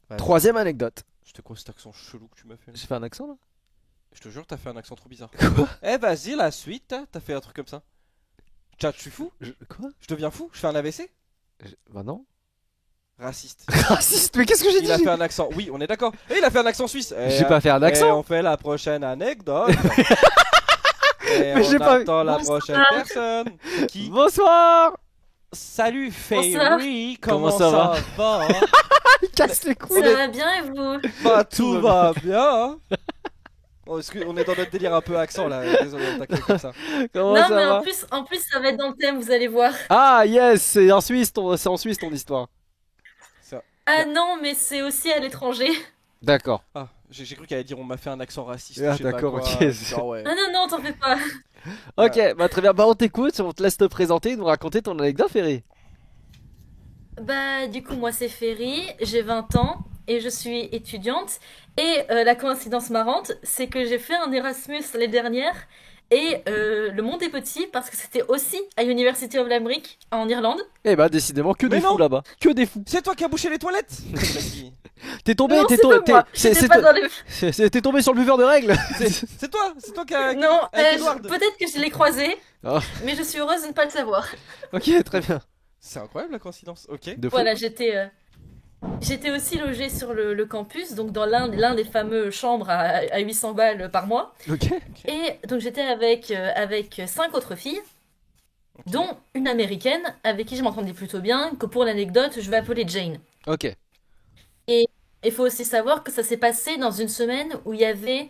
Vas-y. Troisième anecdote. C'était quoi cet accent chelou que tu m'as fait là? J'ai fait un accent là? Je te jure, t'as fait un accent trop bizarre. Quoi? Eh, vas-y, la suite, t'as fait un truc comme ça. Chat, je suis fou? Quoi? Je deviens fou? Je fais un AVC? Bah non. Raciste. Raciste, mais qu'est-ce que j'ai dit? Il a fait un accent, oui, on est d'accord. Et il a fait un accent suisse. J'ai pas fait un Et accent. on fait la prochaine anecdote. Et Mais on j'ai pas- attend la Bonsoir. prochaine personne. Qui? Bonsoir. Salut Bonsoir. Fairy, Comment comment ça ça va va? Il casse les couilles. Ça va bien et vous? Bah tout va bien. Oh, on est dans notre délire un peu accent là, désolé on t'a comme ça. Comment Non ça mais va? en plus ça va être dans le thème, vous allez voir. Ah yes, c'est en Suisse c'est en Suisse ton histoire. Ça- Ah non mais c'est aussi à l'étranger. D'accord. Ah, j'ai cru qu'elle allait dire on m'a fait un accent raciste. Ah, je sais pas d'accord, quoi. ok. Genre, ouais. Ah non non t'en fais pas. Ok, bah très bien. Bah on t'écoute, on te laisse te présenter, nous raconter ton anecdote, Ferry. Bah du coup moi c'est Ferry, j'ai 20 ans et je suis étudiante. Et la coïncidence marrante c'est que j'ai fait un Erasmus l'année dernière. Et le monde est petit parce que c'était aussi à University of Limerick en Irlande. Eh bah décidément que Mais des fous non. là-bas. Que des fous. C'est toi qui as bouché les toilettes. T'es tombé, Non t'es c'est tombé, pas moi, j'étais pas dans le... t'es tombé sur le buveur de règles. C'est toi qui as. Non, avec Edward. peut-être que je l'ai croisé, Oh. mais je suis heureuse de ne pas le savoir. Ok, très bien. C'est incroyable la coïncidence, ok. De fou. Voilà, j'étais aussi logée sur le campus, donc dans l'un des fameux chambres à 800 balles par mois. Ok. Et donc j'étais avec 5 autres filles, dont une américaine avec qui je m'entendais plutôt bien, que pour l'anecdote, je vais appeler Jane. Ok. Il faut aussi savoir que ça s'est passé dans une semaine où il y avait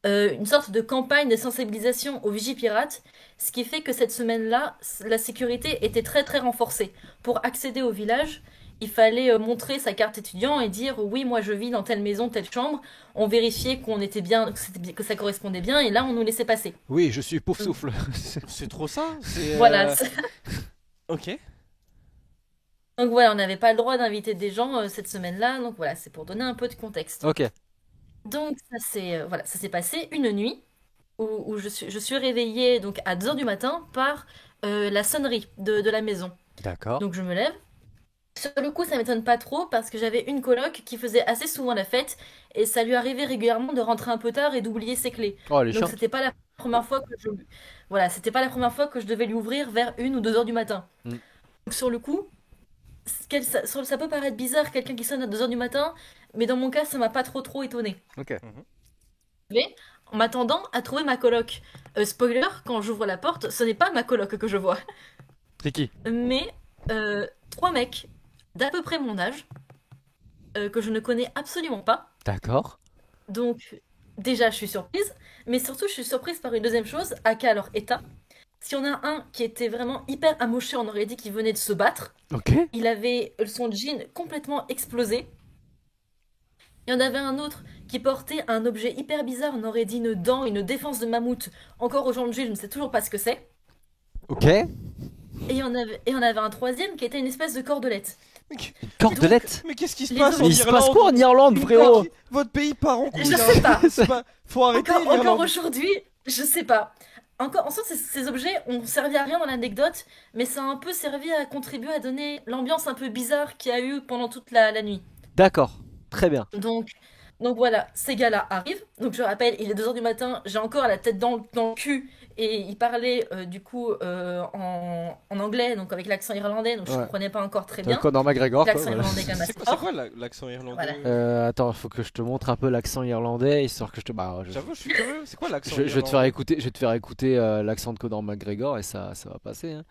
une sorte de campagne de sensibilisation aux Vigipirates, ce qui fait que cette semaine-là, la sécurité était très très renforcée. Pour accéder au village, il fallait montrer sa carte étudiant et dire oui, moi je vis dans telle maison, telle chambre. On vérifiait qu'on était bien, que ça correspondait bien, et là on nous laissait passer. Oui, je suis pouf souffle. C'est trop ça. C'est. Voilà. Ok. Donc voilà, on n'avait pas le droit d'inviter des gens cette semaine-là. Donc voilà, c'est pour donner un peu de contexte. Ok. Donc ça s'est passé une nuit où je suis réveillée donc à 2 heures du matin par la sonnerie de la maison. D'accord. Donc je me lève. Sur le coup, ça m'étonne pas trop parce que j'avais une coloc qui faisait assez souvent la fête et ça lui arrivait régulièrement de rentrer un peu tard et d'oublier ses clés. Oh les Donc chiens. c'était pas la première fois que c'était pas la première fois que je devais lui ouvrir vers 1 ou 2 heures du matin. Mm. Donc sur le coup, ça peut paraître bizarre quelqu'un qui sonne à 2 heures du matin, mais dans mon cas, ça m'a pas trop étonné. Ok. Mais en m'attendant à trouver ma coloc. Spoiler, quand j'ouvre la porte, ce n'est pas ma coloc que je vois, C'est qui? mais 3 mecs d'à peu près mon âge que je ne connais absolument pas. D'accord. Donc déjà, je suis surprise, mais surtout, je suis surprise par une deuxième chose, aka leur état. Si on a un qui était vraiment hyper amoché, on aurait dit qu'il venait de se battre. Ok. Il avait son jean complètement explosé. Il y en avait un autre qui portait un objet hyper bizarre, on aurait dit une dent, une défense de mammouth. Encore aujourd'hui, je ne sais toujours pas ce que c'est. Ok. Et il y en avait un troisième qui était une espèce de cordelette. Cordelette. Mais qu'est-ce qui se Les passe autres- en Mais il se passe Irlande? quoi en Irlande, frérot? Votre pays part en couille. Je là. sais pas. C'est pas. Faut arrêter Encore l'Irlande. aujourd'hui, je sais pas. Encore, en fait, ces objets ont servi à rien dans l'anecdote, mais ça a un peu servi à contribuer à donner l'ambiance un peu bizarre qu'il y a eu pendant toute la nuit. D'accord. Très bien. Donc voilà, ces gars-là arrivent. Donc je rappelle, il est 2 heures du matin, j'ai encore la tête dans le cul. Et ils parlaient du coup en anglais, donc avec l'accent irlandais, donc je Ouais. comprenais pas encore très T'as bien. Conor McGregor. quoi, L'accent voilà. irlandais quand même assez C'est fort. quoi l'accent irlandais? Voilà. Attends, faut que je te montre un peu l'accent irlandais, histoire que je te. Bah, J'avoue, je suis curieux. C'est quoi l'accent je vais te faire irlandais? écouter, je vais te faire écouter l'accent de Conor McGregor et ça va passer. Hein.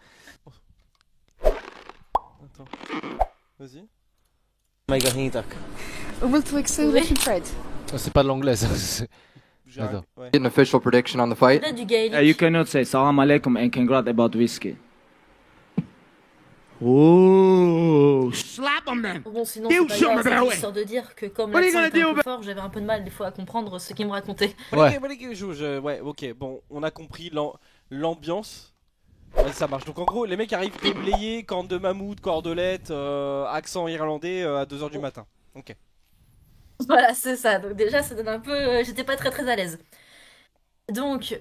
Attends. Vas-y. قلت لك Oui. سير Fred. Oh, c'est pas de l'anglais, ça. c'est- J'arrive. Attends. Ouais. An official prediction on the fight. Là, du gaélique. You cannot say salam alaikum and congrats about whiskey. Oh, slap him then. Bon, sinon, You c'est pas grave, should have c'est been histoire de dire que comme What are you l'accent gonna était do un peu about- fort, j'avais un peu de mal des fois à comprendre ce qu'il me racontait. Ouais. Ouais, ok, bon, on a compris l'ambiance. Ouais, ça marche. Donc en gros, les mecs arrivent déblayés, cornes de mammouth, cordelette, accent irlandais à 2 heures du matin. Ok. Voilà, c'est ça. Donc déjà, ça donne un peu... j'étais pas très très à l'aise. Donc,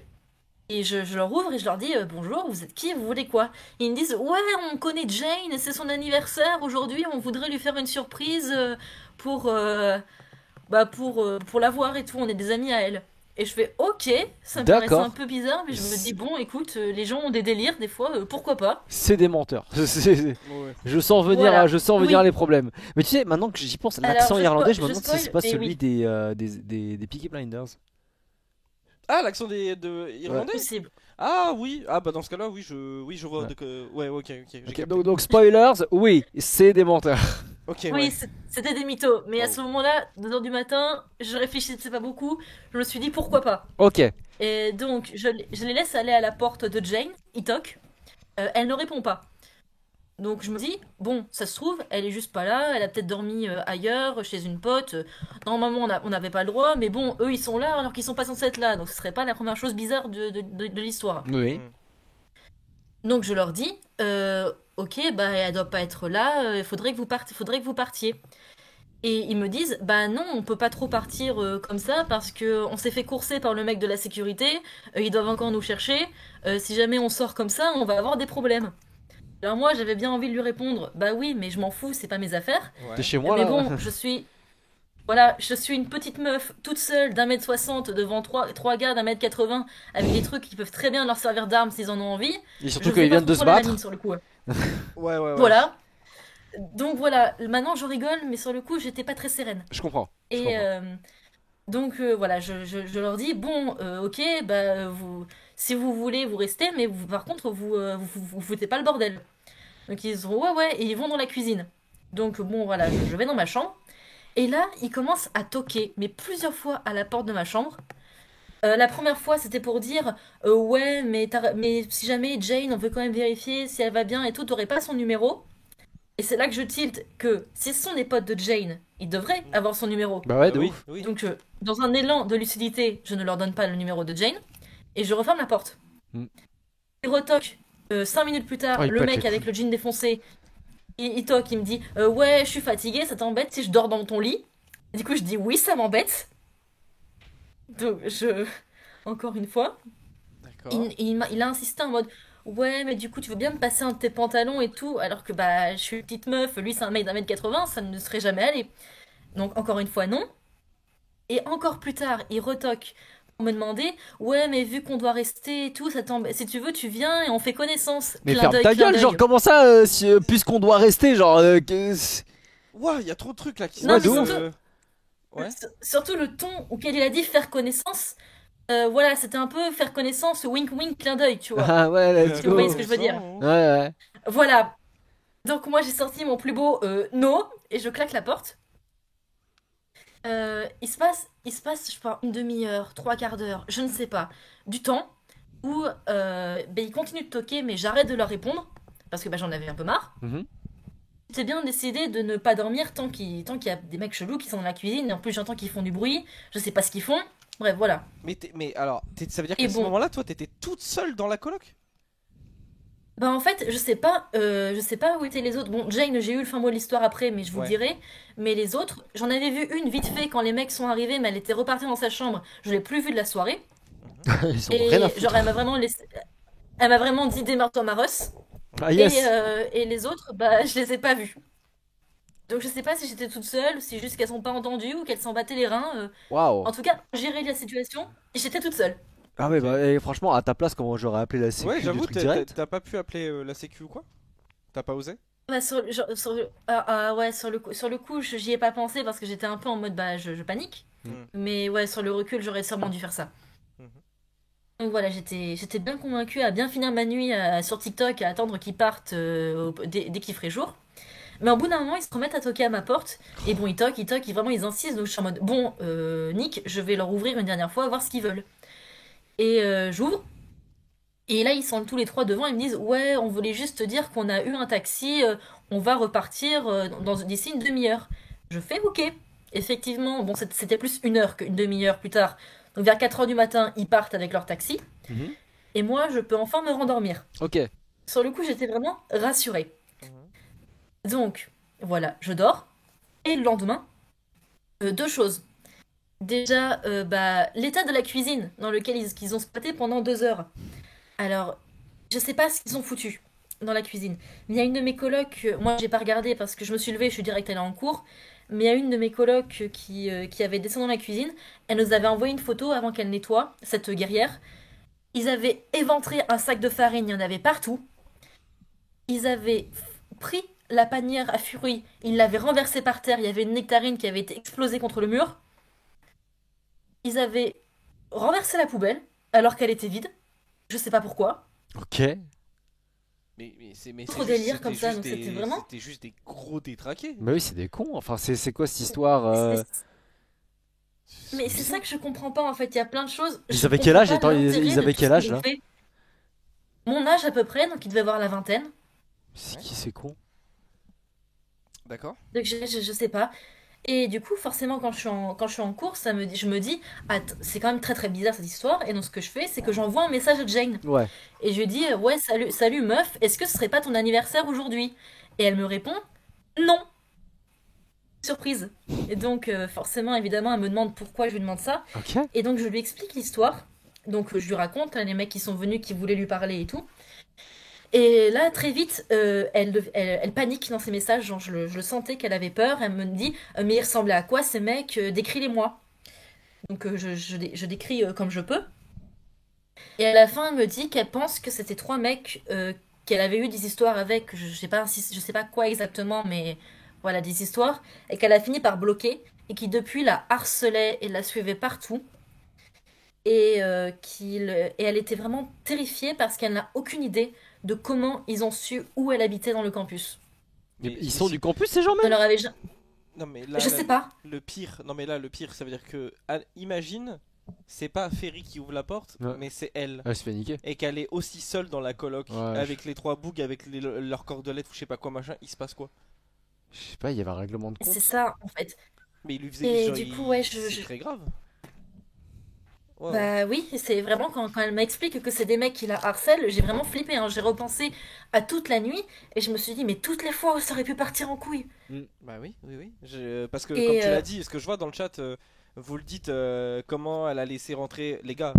Et je leur ouvre et je leur dis bonjour, vous êtes qui, vous voulez quoi? Et ils me disent ouais, on connaît Jane, c'est son anniversaire aujourd'hui, on voudrait lui faire une surprise pour, pour la voir et tout, on est des amis à elle. Et je fais ok, ça me paraissait D'accord. un peu bizarre, mais je me dis bon, écoute, les gens ont des délires des fois, pourquoi pas? C'est des menteurs. Ouais. Je sens venir Oui. les problèmes. Mais tu sais, maintenant que j'y pense, Alors, l'accent je irlandais, spo- je me je demande si c'est spoil, pas mais celui oui. des Peaky Blinders. Ah, l'accent de irlandais? Possible. Ah oui, ah bah dans ce cas-là, oui, je vois. Ouais. Ouais, ok, j'ai Ok, capté. donc spoilers, oui, c'est des menteurs. Ok, Oui, ouais. c'était des mythos, mais à Oh. ce moment-là, 2h du matin, je réfléchissais pas beaucoup, je me suis dit pourquoi pas. Ok, Et donc, je les laisse aller à la porte de Jane, ils toquent, elle ne répond pas. Donc je me dis, bon, ça se trouve, elle est juste pas là, elle a peut-être dormi ailleurs, chez une pote. Normalement, on n'avait pas le droit, mais bon, eux, ils sont là alors qu'ils sont pas censés être là, donc ce serait pas la première chose bizarre de l'histoire. oui. Mm. Donc je leur dis, ok, bah elle doit pas être là, il faudrait que vous partiez. Et ils me disent, bah non, on peut pas trop partir comme ça parce que on s'est fait courser par le mec de la sécurité, ils doivent encore nous chercher, si jamais on sort comme ça, on va avoir des problèmes. Alors moi, j'avais bien envie de lui répondre, bah oui, mais je m'en fous, c'est pas mes affaires. Ouais. T'es chez moi Mais là. bon, voilà, je suis une petite meuf toute seule d'1m60 devant trois gars d'1m80 avec des trucs qui peuvent très bien leur servir d'armes s'ils en ont envie. Et surtout Je qu'ils fais pas viennent de trop se la battre. maline sur le coup. Ouais. Voilà. Donc voilà, maintenant je rigole, mais sur le coup, j'étais pas très sereine. Je comprends. Je Et comprends. donc voilà, je leur dis bon, ok, bah si vous voulez, vous restez, mais par contre, vous foutez pas le bordel. Donc ils disent ouais, et ils vont dans la cuisine. Donc bon, voilà, je vais dans ma chambre. Et là, ils commencent à toquer, mais plusieurs fois à la porte de ma chambre. La première fois, c'était pour dire ouais, mais si jamais Jane, on veut quand même vérifier si elle va bien et tout, t'aurais pas son numéro. Et c'est là que je tilte que si ce sont des potes de Jane, ils devraient avoir son numéro. Bah ouais, de oui, ouf. oui. Donc, dans un élan de lucidité, je ne leur donne pas le numéro de Jane et je referme la porte. Mm. Il retoque. 5 minutes plus tard, Oh, il le pète mec les avec couilles. le jean défoncé, il toque, il me dit ouais, je suis fatigué, ça t'embête si je dors dans ton lit? Et du coup, je dis oui, ça m'embête. Donc, encore une fois, D'accord. il a insisté en mode ouais, mais du coup, tu veux bien me passer un de tes pantalons et tout, alors que bah, je suis une petite meuf, lui, c'est un mec d'1m80, ça ne serait jamais allé. Donc, encore une fois, non. Et encore plus tard, il retoque pour me demander ouais, mais vu qu'on doit rester et tout, ça t'embête. Si tu veux, tu viens et on fait connaissance. Mais Clin ferme d'œil, ta clin gueule, d'œil. genre comment ça, puisqu'on doit rester, genre. Ouah, il y a trop de trucs là qui se Non, Ouais, passent. de mais ouf. Ouais. surtout le ton auquel il a dit faire connaissance. Voilà, c'était un peu faire connaissance, wink wink, clin d'œil, tu vois. Ah ouais, let's Si vous go. voyez ce que je veux dire. Ouais, ouais. Voilà. Donc moi j'ai sorti mon plus beau no et je claque la porte. Il se passe, je pense, une demi-heure, trois quarts d'heure, je ne sais pas, du temps où ben, ils continuent de toquer, mais j'arrête de leur répondre parce que ben, j'en avais un peu marre. Mhm. J'ai bien décidé de ne pas dormir tant qu'il y a des mecs chelous qui sont dans la cuisine et en plus j'entends qu'ils font du bruit, je sais pas ce qu'ils font. Bref, voilà. Mais alors, ça veut dire Et qu'à ce bon. moment-là, toi, t'étais toute seule dans la coloc? Bah en fait, je sais pas où étaient les autres. Bon, Jane, j'ai eu le fin mot de l'histoire après, mais je vous Ouais. dirai. Mais les autres, j'en avais vu une vite fait quand les mecs sont arrivés, mais elle était repartie dans sa chambre. Je l'ai plus vue de la soirée. Ils ont Et rien à foutre. genre, elle m'a vraiment dit démarre-toi ma Ross. Ah yes. Et les autres, bah je les ai pas vus. Donc je sais pas si j'étais toute seule, ou si juste qu'elles sont pas entendues ou qu'elles s'en battaient les reins. Waouh. En tout cas, gérer la situation et j'étais toute seule. Ah ouais, bah et franchement, à ta place, comment j'aurais appelé la sécu Ouais, du j'avoue, truc direct? t'as pas pu appeler la sécu ou quoi? T'as pas osé? Bah, ouais, sur le coup, j'y ai pas pensé parce que j'étais un peu en mode bah je panique. Mm. Mais ouais, sur le recul, j'aurais sûrement dû faire ça. Mhm. Donc voilà, j'étais bien convaincue à bien finir ma nuit sur TikTok à attendre qu'ils partent dès qu'il ferait jour. Mais au bout d'un moment, ils se remettent à toquer à ma porte. Et bon, ils toquent, vraiment, ils insistent. Donc je suis en mode bon, Nick, je vais leur ouvrir une dernière fois, voir ce qu'ils veulent. Et j'ouvre. Et là, ils sont tous les trois devant, ils me disent ouais, on voulait juste te dire qu'on a eu un taxi, on va repartir d'ici une demi-heure. Je fais ok. Effectivement, bon, c'était plus une heure qu'une demi-heure plus tard. Donc vers 4h du matin, ils partent avec leur taxi. Mhm. Et moi, je peux enfin me rendormir. Ok. Sur le coup, j'étais vraiment rassurée. Mhm. Donc, voilà, je dors. Et le lendemain, deux choses. Déjà, l'état de la cuisine dans lequel qu'ils ont squatté pendant 2 heures. Alors, je sais pas ce qu'ils ont foutu dans la cuisine. Mais il y a une de mes colocs, moi j'ai pas regardé parce que je me suis levée, je suis direct allée en cours. Mais il y a une de mes colocs qui avait descendu dans la cuisine. Elle nous avait envoyé une photo avant qu'elle nettoie, cette guerrière. Ils avaient éventré un sac de farine, il y en avait partout. Ils avaient pris la panière à fruits, ils l'avaient renversée par terre, il y avait une nectarine qui avait été explosée contre le mur. Ils avaient renversé la poubelle alors qu'elle était vide. Je sais pas pourquoi. Ok. Mais Trop délire comme ça, donc c'était vraiment. c'était juste des gros détraqués. Mais oui, c'est des cons. Enfin, c'est quoi cette histoire Mais c'est ça que je comprends pas en fait. Il y a plein de choses. Ils Je avaient quel comprends âge, pas attends, l'intérêt ils de avaient tout quel ce âge qu'ils ont là? fait. Mon âge à peu près, donc il devait avoir la vingtaine. C'est Ouais. qui ces cons? D'accord. Donc je sais pas. Et du coup, forcément, quand je suis en cours, je me dis, c'est quand même très très bizarre cette histoire. Et donc ce que je fais, c'est que j'envoie un message à Jane. Ouais. Et je lui dis, ouais, salut meuf, est-ce que ce serait pas ton anniversaire aujourd'hui? Et elle me répond, non, surprise. Et donc forcément, évidemment, elle me demande pourquoi je lui demande ça. Ok. Et donc je lui explique l'histoire. Donc je lui raconte, hein, les mecs qui sont venus, qui voulaient lui parler et tout. Et là, très vite, elle panique dans ses messages. Genre, je le sentais qu'elle avait peur. Elle me dit, mais ils ressemblaient à quoi ces mecs? Décris-les-moi. Donc je décris comme je peux. Et à la fin, elle me dit qu'elle pense que c'était 3 mecs qu'elle avait eu des histoires avec. Je sais pas quoi exactement, mais voilà, des histoires. Et qu'elle a fini par bloquer. Et qui depuis la harcelait et la suivait partout. Et elle était vraiment terrifiée parce qu'elle n'a aucune idée de comment ils ont su où elle habitait dans le campus. Mais Mais- ils mais sont si- du campus ces gens On même? leur avait Non mais là, je sais pas. le pire, non mais là le pire, ça veut dire que imagine, c'est pas Ferry qui ouvre la porte, Ouais. mais c'est elle. Elle se fait niquer. Et qu'elle est aussi seule dans la coloc Ouais, avec les 3 bougs, avec leurs cordelettes ou je sais pas quoi machin, il se passe quoi? Je sais pas, il y avait un règlement de compte. C'est ça en fait. Mais il lui faisait Et genre, du coup, ouais, c'est très grave. Ouais, ouais. bah oui, c'est vraiment quand elle m'explique que c'est des mecs qui la harcèlent, j'ai vraiment flippé, hein. J'ai repensé à toute la nuit et je me suis dit, mais toutes les fois où ça aurait pu partir en couille. Bah oui, oui, oui. Parce que Et, comme tu l'as dit, ce que je vois dans le chat, vous le dites, comment elle a laissé rentrer les gars.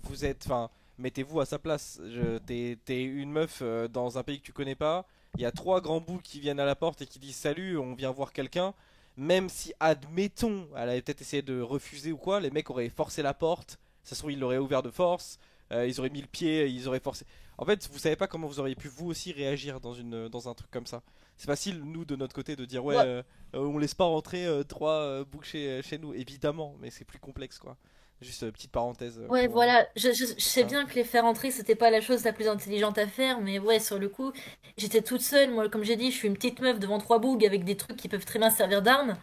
Vous êtes, enfin, mettez-vous à sa place. T'es une meuf dans un pays que tu connais pas. Il y a 3 grands bouts qui viennent à la porte et qui disent salut, on vient voir quelqu'un. Même si, admettons, elle avait peut-être essayé de refuser ou quoi, les mecs auraient forcé la porte. Ça se trouve, ils l'auraient ouvert de force. Ils auraient mis le pied, ils auraient forcé. En fait, vous savez pas comment vous auriez pu vous aussi réagir dans un truc comme ça. C'est facile, nous, de notre côté, de dire ouais, Ouais. on laisse pas rentrer 3 boucs chez nous, évidemment, mais c'est plus complexe quoi. Juste petite parenthèse. Ouais, pour, voilà, je sais ça. bien que les faire entrer, c'était pas la chose la plus intelligente à faire, mais ouais, sur le coup, j'étais toute seule. Moi, comme j'ai dit, je suis une petite meuf devant 3 bougs avec des trucs qui peuvent très bien servir d'armes.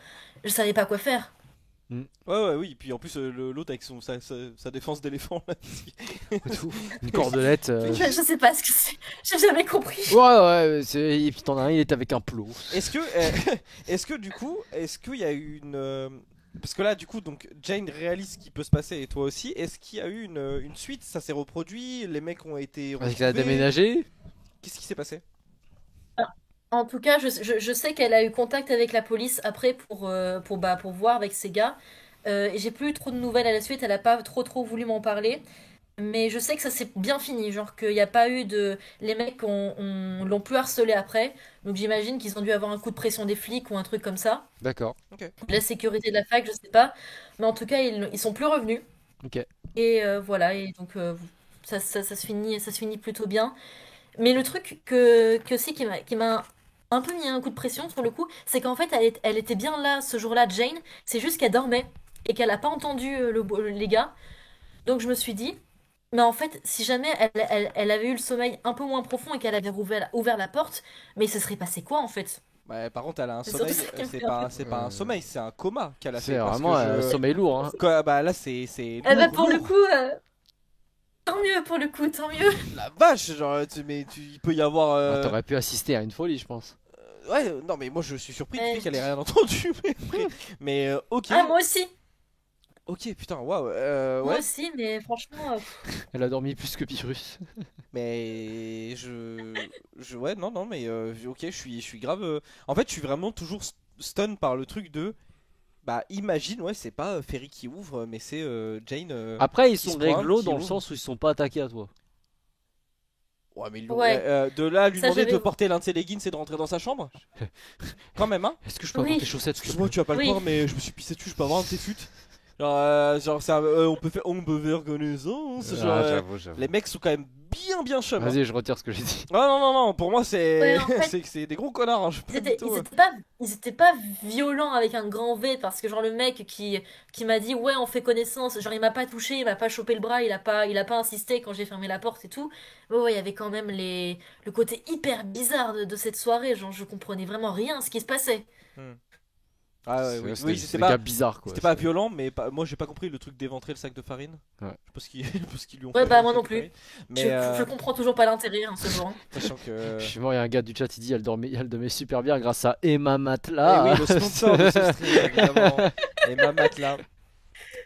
Je savais pas quoi faire. Ouais, ouais, oui. Puis en plus, l'autre avec sa défense d'éléphant là. Tout. Une cordelette. Je sais pas ce que c'est. J'ai jamais compris. Ouais, ouais, et puis t'en as un, il est avec un plot. Est-ce que, est-ce que du coup, est-ce qu'il y a eu une, parce que là, du coup, donc Jane réalise ce qui peut se passer et toi aussi. Est-ce qu'il y a eu une suite? Ça s'est reproduit? Les mecs ont été Parce qu'elle a retrouvés? déménagé. Qu'est-ce qui s'est passé? En tout cas, je sais qu'elle a eu contact avec la police après pour voir avec ses gars. Et j'ai plus eu trop de nouvelles à la suite, elle a pas trop voulu m'en parler. Mais je sais que ça s'est bien fini, genre qu'il n'y a pas eu de. Les mecs l'ont plus harcelé après. Donc j'imagine qu'ils ont dû avoir un coup de pression des flics ou un truc comme ça. D'accord. La sécurité de la fac, je sais pas. Mais en tout cas, ils sont plus revenus. Ok. Et voilà, et donc ça se finit plutôt bien. Mais le truc que aussi qui m'a un peu mis un coup de pression sur le coup, c'est qu'en fait elle était bien là ce jour-là, Jane, c'est juste qu'elle dormait et qu'elle a pas entendu les gars. Donc je me suis dit, mais en fait si jamais elle avait eu le sommeil un peu moins profond et qu'elle avait ouvert la porte, mais il se serait passé quoi en fait? Bah, par contre, elle a un C'est sommeil. surtout ça qui me C'est fait pas, un c'est pas un sommeil, c'est un coma qu'elle a fait. C'est parce vraiment que un sommeil lourd. Hein. Quoi, bah là, c'est Eh ben, lourd, pour le lourd. coup, tant mieux pour le coup, tant mieux. La vache, genre, il peut y avoir. T'aurais pu assister à une folie, je pense. Ouais, non, mais moi je suis surpris du Ouais, fait qu'elle ait rien entendu. Mais ok, Ah moi aussi, ok, putain, waouh, moi ouais. aussi, mais franchement, Elle a dormi plus que Pyrrhus. Mais ouais, non, non, mais ok, je suis grave. En fait, je suis vraiment toujours stun par le truc de. Bah imagine, ouais, c'est pas Ferry qui ouvre, mais c'est Jane. Après, ils qui sont se pointe, réglo qui dans le ouvre. sens où ils sont pas attaqués à toi. Ouais, mais Ouais. de là à lui Ça, demander de j'avais- porter l'un de ses leggings et de rentrer dans sa chambre. Quand même, hein. Est-ce que je peux avoir Oui. tes chaussettes s'il te Excuse-moi, plaît tu vas pas le Oui. croire, mais je me suis pissé dessus, je peux avoir un de tes futes. Genre on peut faire connaissance. Genre, Ah, j'avoue. les mecs sont quand même bien chum. Hein. Vas-y, je retire ce que j'ai dit. Ah non, pour moi c'est Ouais, en fait- c'est des gros connards. Hein. Je Ils peux étaient, du tout, ils étaient pas violents avec un grand V parce que genre le mec qui m'a dit ouais on fait connaissance, genre il m'a pas touché, il m'a pas chopé le bras, il a pas insisté quand j'ai fermé la porte et tout. Mais ouais, il y avait quand même le côté hyper bizarre de cette soirée, genre je comprenais vraiment rien à ce qui se passait. Ah ouais, oui, C'était c'était des gars bizarres quoi. C'était pas violent, mais moi j'ai pas compris le truc d'éventrer le sac de farine. Ouais. Je sais pas ce qu'ils lui ont Ouais, fait. bah, le moi sac non de plus. farine. Mais Je comprends toujours pas l'intérêt hein, ce jour. Hein. sachant que. Je suis mort, il y a un gars du chat, il dit elle dormait super bien grâce à Emma Eh Matelas. oui, le sponsor de ce stream, évidemment. Et ma matelas.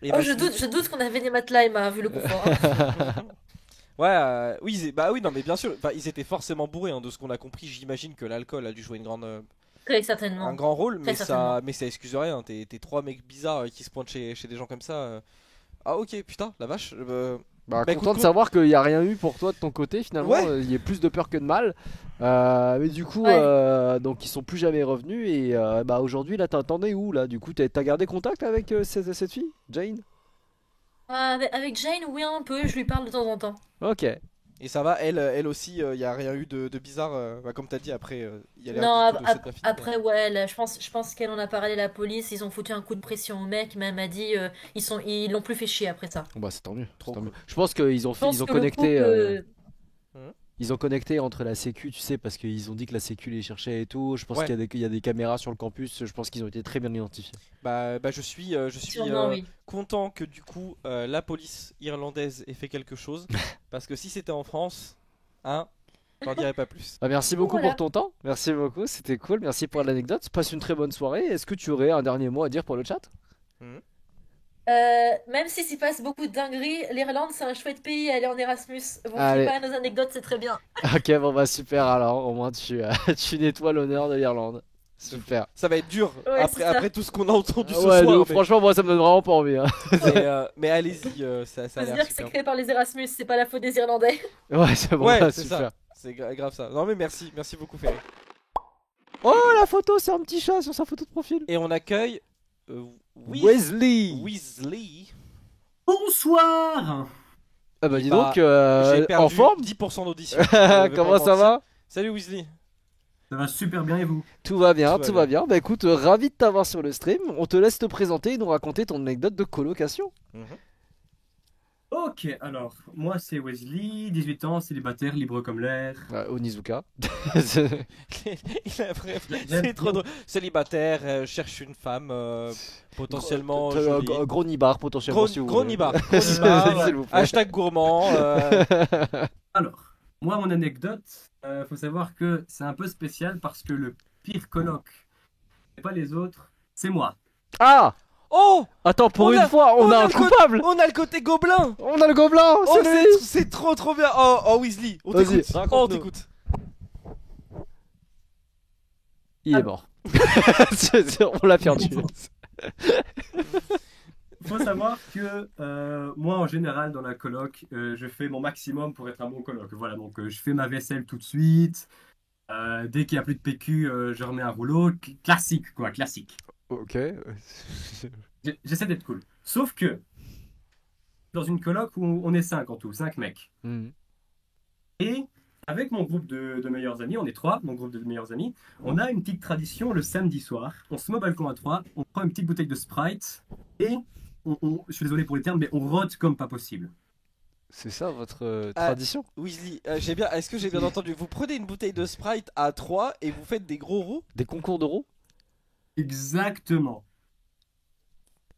Et Oh, ma- je doute qu'on avait des matelas, Emma, vu le confort. Hein. Ouais, oui, bah oui, non, mais bien sûr, bah, ils étaient forcément bourrés, hein, de ce qu'on a compris. J'imagine que l'alcool a dû jouer Très un certainement. grand rôle, Très certainement. mais ça excuse rien. T'es trois mecs bizarres qui se pointent chez des gens comme ça. Ah, ok, putain, la vache. Bah, Bah, content écoute, de savoir qu'il n'y a rien eu pour toi de ton côté finalement, Ouais. il y a plus de peur que de mal. Mais du coup, Ouais. donc ils sont plus jamais revenus et bah aujourd'hui là t'en es où là? Du coup t'as gardé contact avec cette fille, Jane? Avec Jane, oui, un peu, je lui parle de temps en temps. Ok. Et ça va, elle aussi, il y a rien eu de bizarre. Bah, comme t'as dit, après, il y a l'air Non, du coup de cette perfide, après, ouais, là, je pense qu'elle en a parlé à la police, ils ont foutu un coup de pression au mec, mais elle m'a dit, ils l'ont plus fait chier après ça. Bon bah c'est tant mieux. Trop c'est tant cool. mieux. Je pense qu'ils ont Je pense ils ont que le connecté. couple, Ils ont connecté entre la sécu, tu sais, parce qu'ils ont dit que la sécu les cherchait et tout. Je pense Ouais. qu'il y a des caméras sur le campus. Je pense qu'ils ont été très bien identifiés. Bah, je suis sûrement, oui. content que du coup la police irlandaise ait fait quelque chose. Parce que si c'était en France, hein, j'en dirais pas plus. Bah, merci beaucoup Voilà. pour ton temps. Merci beaucoup, c'était cool. Merci pour l'anecdote. Passe une très bonne soirée. Est-ce que tu aurais un dernier mot à dire pour le chat? Même si s'y passe beaucoup de dingueries, l'Irlande c'est un chouette pays à aller en Erasmus. Vous Allez. fiez pas à nos anecdotes, c'est très bien. Ok, bon bah super alors. Au moins tu nettoies l'honneur de l'Irlande. Super. Ça va être dur Ouais, c'est ça. après tout ce qu'on a entendu ce Ouais, soir. donc, franchement, moi ça me donne vraiment pas envie. Hein. Mais allez-y, ça Faut a se l'air dire que c'est super. créé par les Erasmus, c'est pas la faute des Irlandais. Ouais, c'est bon, Ouais, bah, c'est super. ça. C'est grave ça. Non mais merci beaucoup Ferry. Oh, la photo, c'est un petit chat sur sa photo de profil. Et on accueille Wesley. Weasley. Bonsoir. Ah bah dis Bah, donc, J'ai perdu en forme. 10% d'audition. Comment ça va? Salut Weasley. Ça va super bien et vous? Tout va bien, Tout tout va va bien. Bah écoute, ravi de t'avoir sur le stream. On te laisse te présenter et nous raconter ton anecdote de colocation. Ok, alors, moi c'est Wesley, 18 ans, célibataire, libre comme l'air. Onizuka. Bref, c'est trop drôle. Célibataire, cherche une femme potentiellement jolie. Gros nibar potentiellement si vous Gros voulez. nibar. S'il vous plaît. Hashtag gourmand. Alors, moi mon anecdote, faut savoir que c'est un peu spécial parce que le pire coloc, c'est pas les autres, c'est moi. Ah, Oh, attends, pour On une a- fois, on on a a un le coupable. on a le côté gobelin. On a le gobelin, Oh, c'est lui. c'est trop bien. Oh Weasley, on Vas-y, t'écoute. Oh, on raconte-nous. t'écoute. Il est mort. On l'a perdu. Faut savoir que moi en général dans la coloc, je fais mon maximum pour être un bon coloc. Voilà, donc je fais ma vaisselle tout de suite. Dès qu'il n'y a plus de PQ, je remets un rouleau. Classique quoi, classique. Ok. J'essaie d'être cool. Sauf que dans une coloc où on est 5 en tout, 5 mecs. Mhm. Et avec mon groupe de meilleurs amis, on est 3, mon groupe de meilleurs amis, on a une petite tradition le samedi soir. On se met au balcon à 3, on prend une petite bouteille de Sprite et je suis désolé pour les termes, mais on rote comme pas possible. C'est ça votre Ah. tradition? Weasley, est-ce que j'ai bien entendu? Vous prenez une bouteille de Sprite à 3 et vous faites des gros roux? Des concours d'euros? Exactement.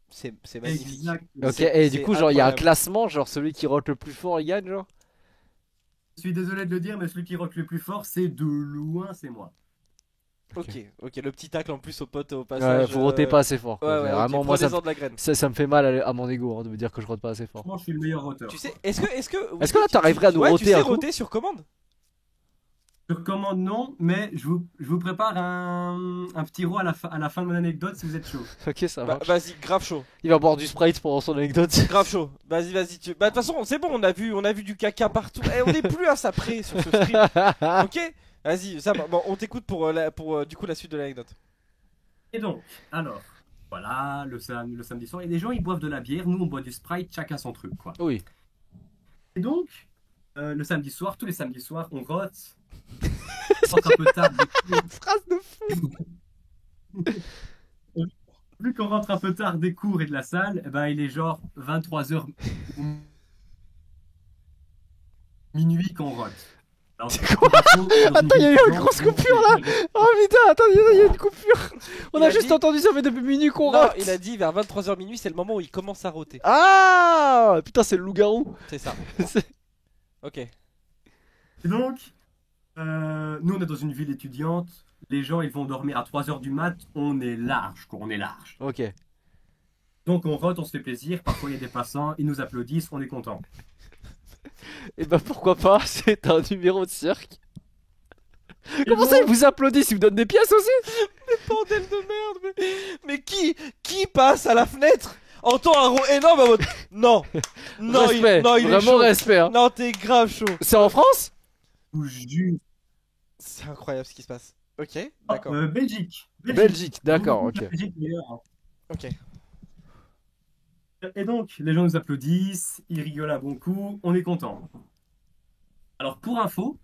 C'est magnifique. Exactement. Ok, C'est- et du c'est coup, genre, il y a un incroyable. classement, genre celui qui rote le plus fort, il gagne, genre? Je suis désolé de le dire, mais celui qui rote le plus fort, c'est de loin, c'est moi. Ok, le petit tacle en plus au pote au passage. Ouais, vous rotez pas assez fort. Ouais, Quoi. ouais, Vraiment, ok, moi, prenez-en de la graine. ça me fait mal à mon ego de me dire que je rote pas assez fort. Franchement, je suis le meilleur roteur. Tu sais, est-ce que Est-ce que là, t'arriverais à nous ouais, roter tu sais un coup? roter sur commande? Sur commande, non, mais je vous prépare un petit rot à la fin de mon anecdote si vous êtes chaud. Ok, ça Bah, marche. vas-y, grave chaud. Il va boire du Sprite pendant son anecdote. Grave chaud. Vas-y, vas-y. Bah, de toute façon, c'est bon, on a vu du caca partout. Eh, on n'est plus à ça près sur ce stream. Ok? Vas-y, ça, bon, on t'écoute pour du coup la suite de l'anecdote. Et donc, alors, voilà, le samedi soir, et les gens ils boivent de la bière, nous on boit du Sprite, chacun son truc, quoi. Oui. Et donc, le samedi soir, tous les samedis soirs, on rote. On rentre un peu tard. Phrase de fou. Vu qu'on rentre un peu tard des cours et de la salle, eh ben, il est genre 23h minuit qu'on rote. Alors, Attends, il y a eu une grosse coupure là. Oh putain, attends, il y a une coupure. On Il a a juste dit- entendu ça fait depuis minuit qu'on Non, rote. il a dit vers 23h minuit, c'est le moment où il commence à roter. Ah putain, c'est le loup-garou. C'est ça. C'est- Ok. Et donc, nous on est dans une ville étudiante, les gens ils vont dormir à 3h du mat, on est large, quoi, on est large. Ok. Donc on rote, on se fait plaisir, parfois il y a des passants, ils nous applaudissent, on est content. Et bah pourquoi pas, c'est un numéro de cirque. Et Comment donc, ça, ils vous applaudissent, ils vous donnent des pièces aussi? Bordel de merde, mais qui passe à la fenêtre entend un rot énorme en mode non, non, Respect, non, il est vraiment chaud. respect. Hein. Non, t'es grave chaud. C'est en France? je vous jure. C'est incroyable ce qui se passe. Ok, d'accord. Belgique. Belgique, d'accord, ok. Belgique, meilleur. Ok. Et donc, les gens nous applaudissent, ils rigolent un bon coup, on est content. Alors, pour info,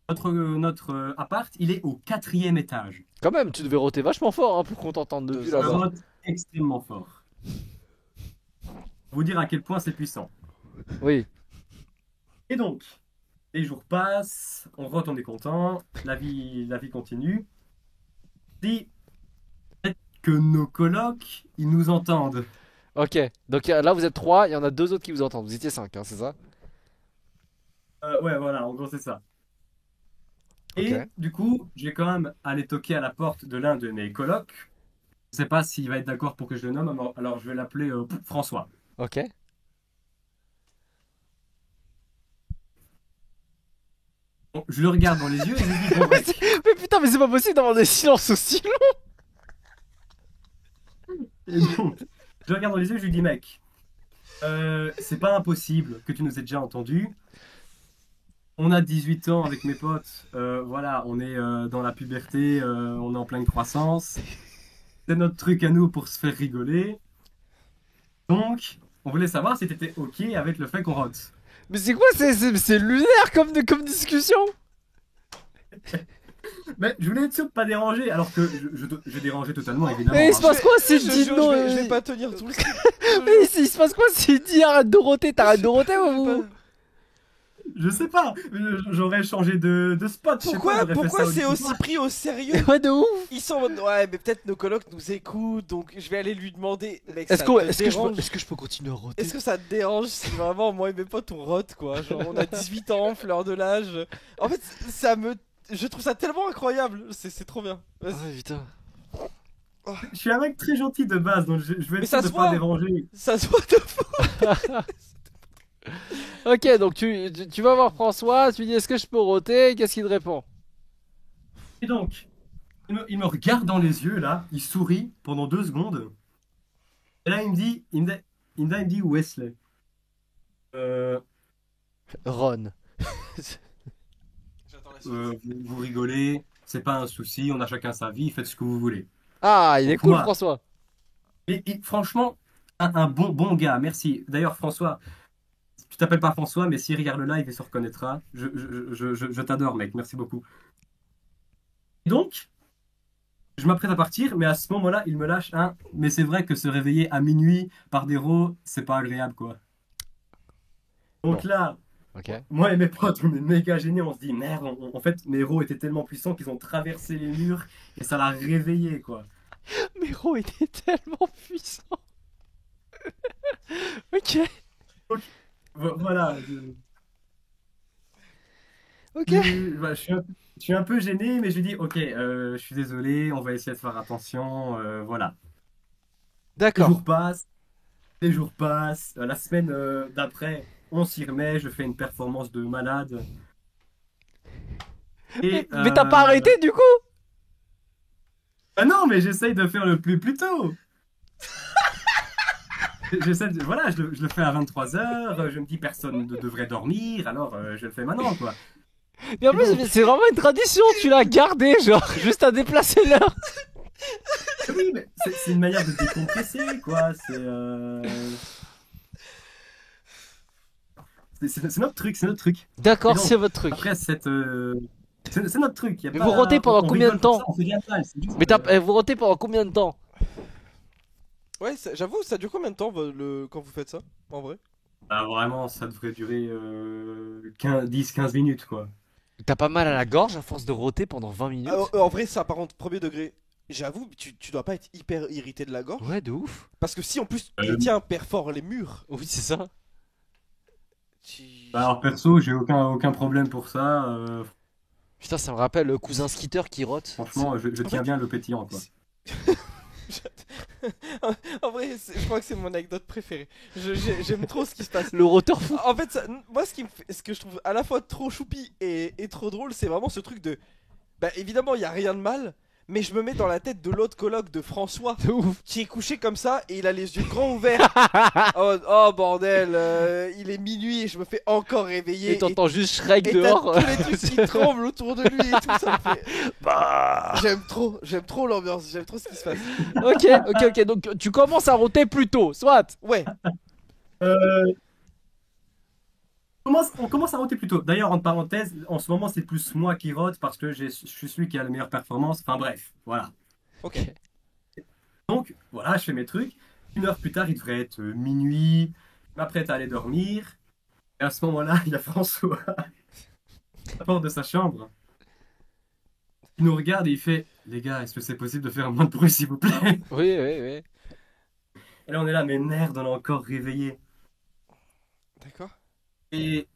notre appart, il est au 4e étage. Quand même, tu devais roter vachement fort hein, pour qu'on t'entende depuis Ça Ça là-bas. rote extrêmement fort. Vous dire à quel point c'est puissant. Oui. Et donc, les jours passent, on rote, on est content, la vie continue. Si peut-être que nos colocs, ils nous entendent. Ok, donc là vous êtes 3, il y en a 2 autres qui vous entendent. Vous étiez 5, hein, c'est ça? Ouais, voilà, en gros, c'est ça. Et Ok. du coup, je vais quand même aller toquer à la porte de l'un de mes colocs. Je sais pas s'il va être d'accord pour que je le nomme, alors je vais l'appeler François. Ok. Bon, je le regarde dans les yeux et je lui dis, bon, mais, mec, mais putain, mais c'est pas possible d'avoir des silences aussi longs. et donc, je le regarde dans les yeux et je lui dis, mec, c'est pas impossible que tu nous aies déjà entendu. On a 18 ans avec mes potes, voilà, on est dans la puberté, on est en pleine croissance. C'est notre truc à nous pour se faire rigoler. Donc, on voulait savoir si t'étais OK avec le fait qu'on rote. Mais c'est quoi? C'est lunaire comme discussion. Mais je voulais être sûr de pas déranger, alors que je dérangeais totalement, évidemment. Et il se hein. passe quoi Je s'il dit jure, non? je vais pas tenir tout le stream. Mais il se passe quoi s'il dit arrête de roter? T'arrêtes de roter ou? Je sais pas, j'aurais changé de spot. je sais pas, j'aurais fait Pourquoi ça au c'est aussi départ. pris au sérieux? Ouais, de ouf. Ils sont en mode ouais, mais peut-être nos colocs nous écoutent, donc je vais aller lui demander. Mec, Est-ce ça que, te est-ce que dérange je peux continuer à roter? Est-ce que ça te dérange si vraiment moi et mes potes on rote quoi? Genre on a 18 ans, fleur de l'âge. En fait, je trouve ça tellement incroyable, c'est trop bien. Vas-y. Ah putain. Je suis un mec très gentil de base, donc je vais Mais être ça sûr de se pas voit. déranger. Ça se voit de fou. Ok, donc tu vas voir François, tu lui dis est-ce que je peux roter? Qu'est-ce qu'il te répond? Et donc, il me regarde dans les yeux, là, il sourit pendant 2 secondes. Et là, il me dit Wesley. Ron. Vous rigolez, c'est pas un souci, on a chacun sa vie, faites ce que vous voulez. Ah, il est cool Moi. François. Et franchement, un bon gars, merci. D'ailleurs, François, tu t'appelles pas François, mais s'il regarde le live, il se reconnaîtra. Je t'adore, mec, merci beaucoup. Donc, je m'apprête à partir, mais à ce moment-là, il me lâche un. Mais c'est vrai que se réveiller à minuit par des rots, c'est pas agréable, quoi. Donc Bon. là, Ok. moi et mes potes, on est méga gênés, on se dit merde, en fait, mes rots étaient tellement puissants qu'ils ont traversé les murs et ça l'a réveillé, quoi. Mais Ro était tellement puissant. Ok. Voilà. Ok. Voilà, je suis un peu gêné, mais je lui dis ok, je suis désolé, on va essayer de faire attention, voilà. Les D'accord. jours passent, les jours passent. La semaine d'après, on s'y remet, je fais une performance de malade. Et, Mais t'as pas arrêté du coup? Ah non, mais j'essaye de faire le plus tôt. Voilà, je le fais à 23h, je me dis personne ne devrait dormir, alors je le fais maintenant, quoi. Mais en plus, c'est vraiment une tradition, tu l'as gardée, genre, juste à déplacer l'heure. Oui, mais c'est une manière de décompresser, quoi. C'est notre truc, c'est notre truc. D'accord, Et donc, c'est votre truc. Après, c'est notre truc. Y a Mais pas- vous rôtez pendant on combien de rigole pour temps? ça, on fait rien de mal, c'est juste, Mais vous rôtez pendant combien de temps? Ouais, j'avoue, ça dure combien de temps quand vous faites ça, en vrai? bah, vraiment, ça devrait durer 10-15 minutes, quoi. T'as pas mal à la gorge à force de rôter pendant 20 minutes? En vrai, ça, par contre, premier degré, j'avoue, tu dois pas être hyper irrité de la gorge. Ouais, de ouf. Parce que si en plus Euh, les tiens perforent les murs, Oui, c'est ça. tu- Bah, alors, perso, j'ai aucun problème pour ça. Putain, ça me rappelle le cousin skitter qui rote. Franchement, je tiens bien le pétillant, quoi. En vrai, je crois que c'est mon anecdote préférée. J'aime trop ce qui se passe. Le roteur fou. En fait, moi, ce que je trouve à la fois trop choupi et trop drôle, c'est vraiment ce truc de. Bah, évidemment, il y a rien de mal, mais je me mets dans la tête de l'autre coloc de François, De ouf. qui est couché comme ça et il a les yeux grands ouverts. Oh, bordel, il est minuit et je me fais encore réveiller. Et t'entends juste Shrek Et t'as dehors. tous les trucs qui tremblent autour de lui et tout, ça me fait. Bah. J'aime trop l'ambiance, j'aime trop ce qui se passe. Ok. Donc tu commences à roter plus tôt, soit. Ouais, Euh, on commence à roter plus tôt. D'ailleurs, entre parenthèses, en ce moment, c'est plus moi qui rote parce que je suis celui qui a la meilleure performance. Enfin bref, voilà. ok. Donc, voilà, je fais mes trucs. 1 heure plus tard, il devrait être minuit. Je m'apprête à aller dormir. Et à ce moment-là, il y a François à la porte de sa chambre. Il nous regarde et il fait: les gars, est-ce que c'est possible de faire moins de bruit, s'il vous plaît? Oui. Et là, on est là, mais merde, on est encore réveillé. D'accord. Et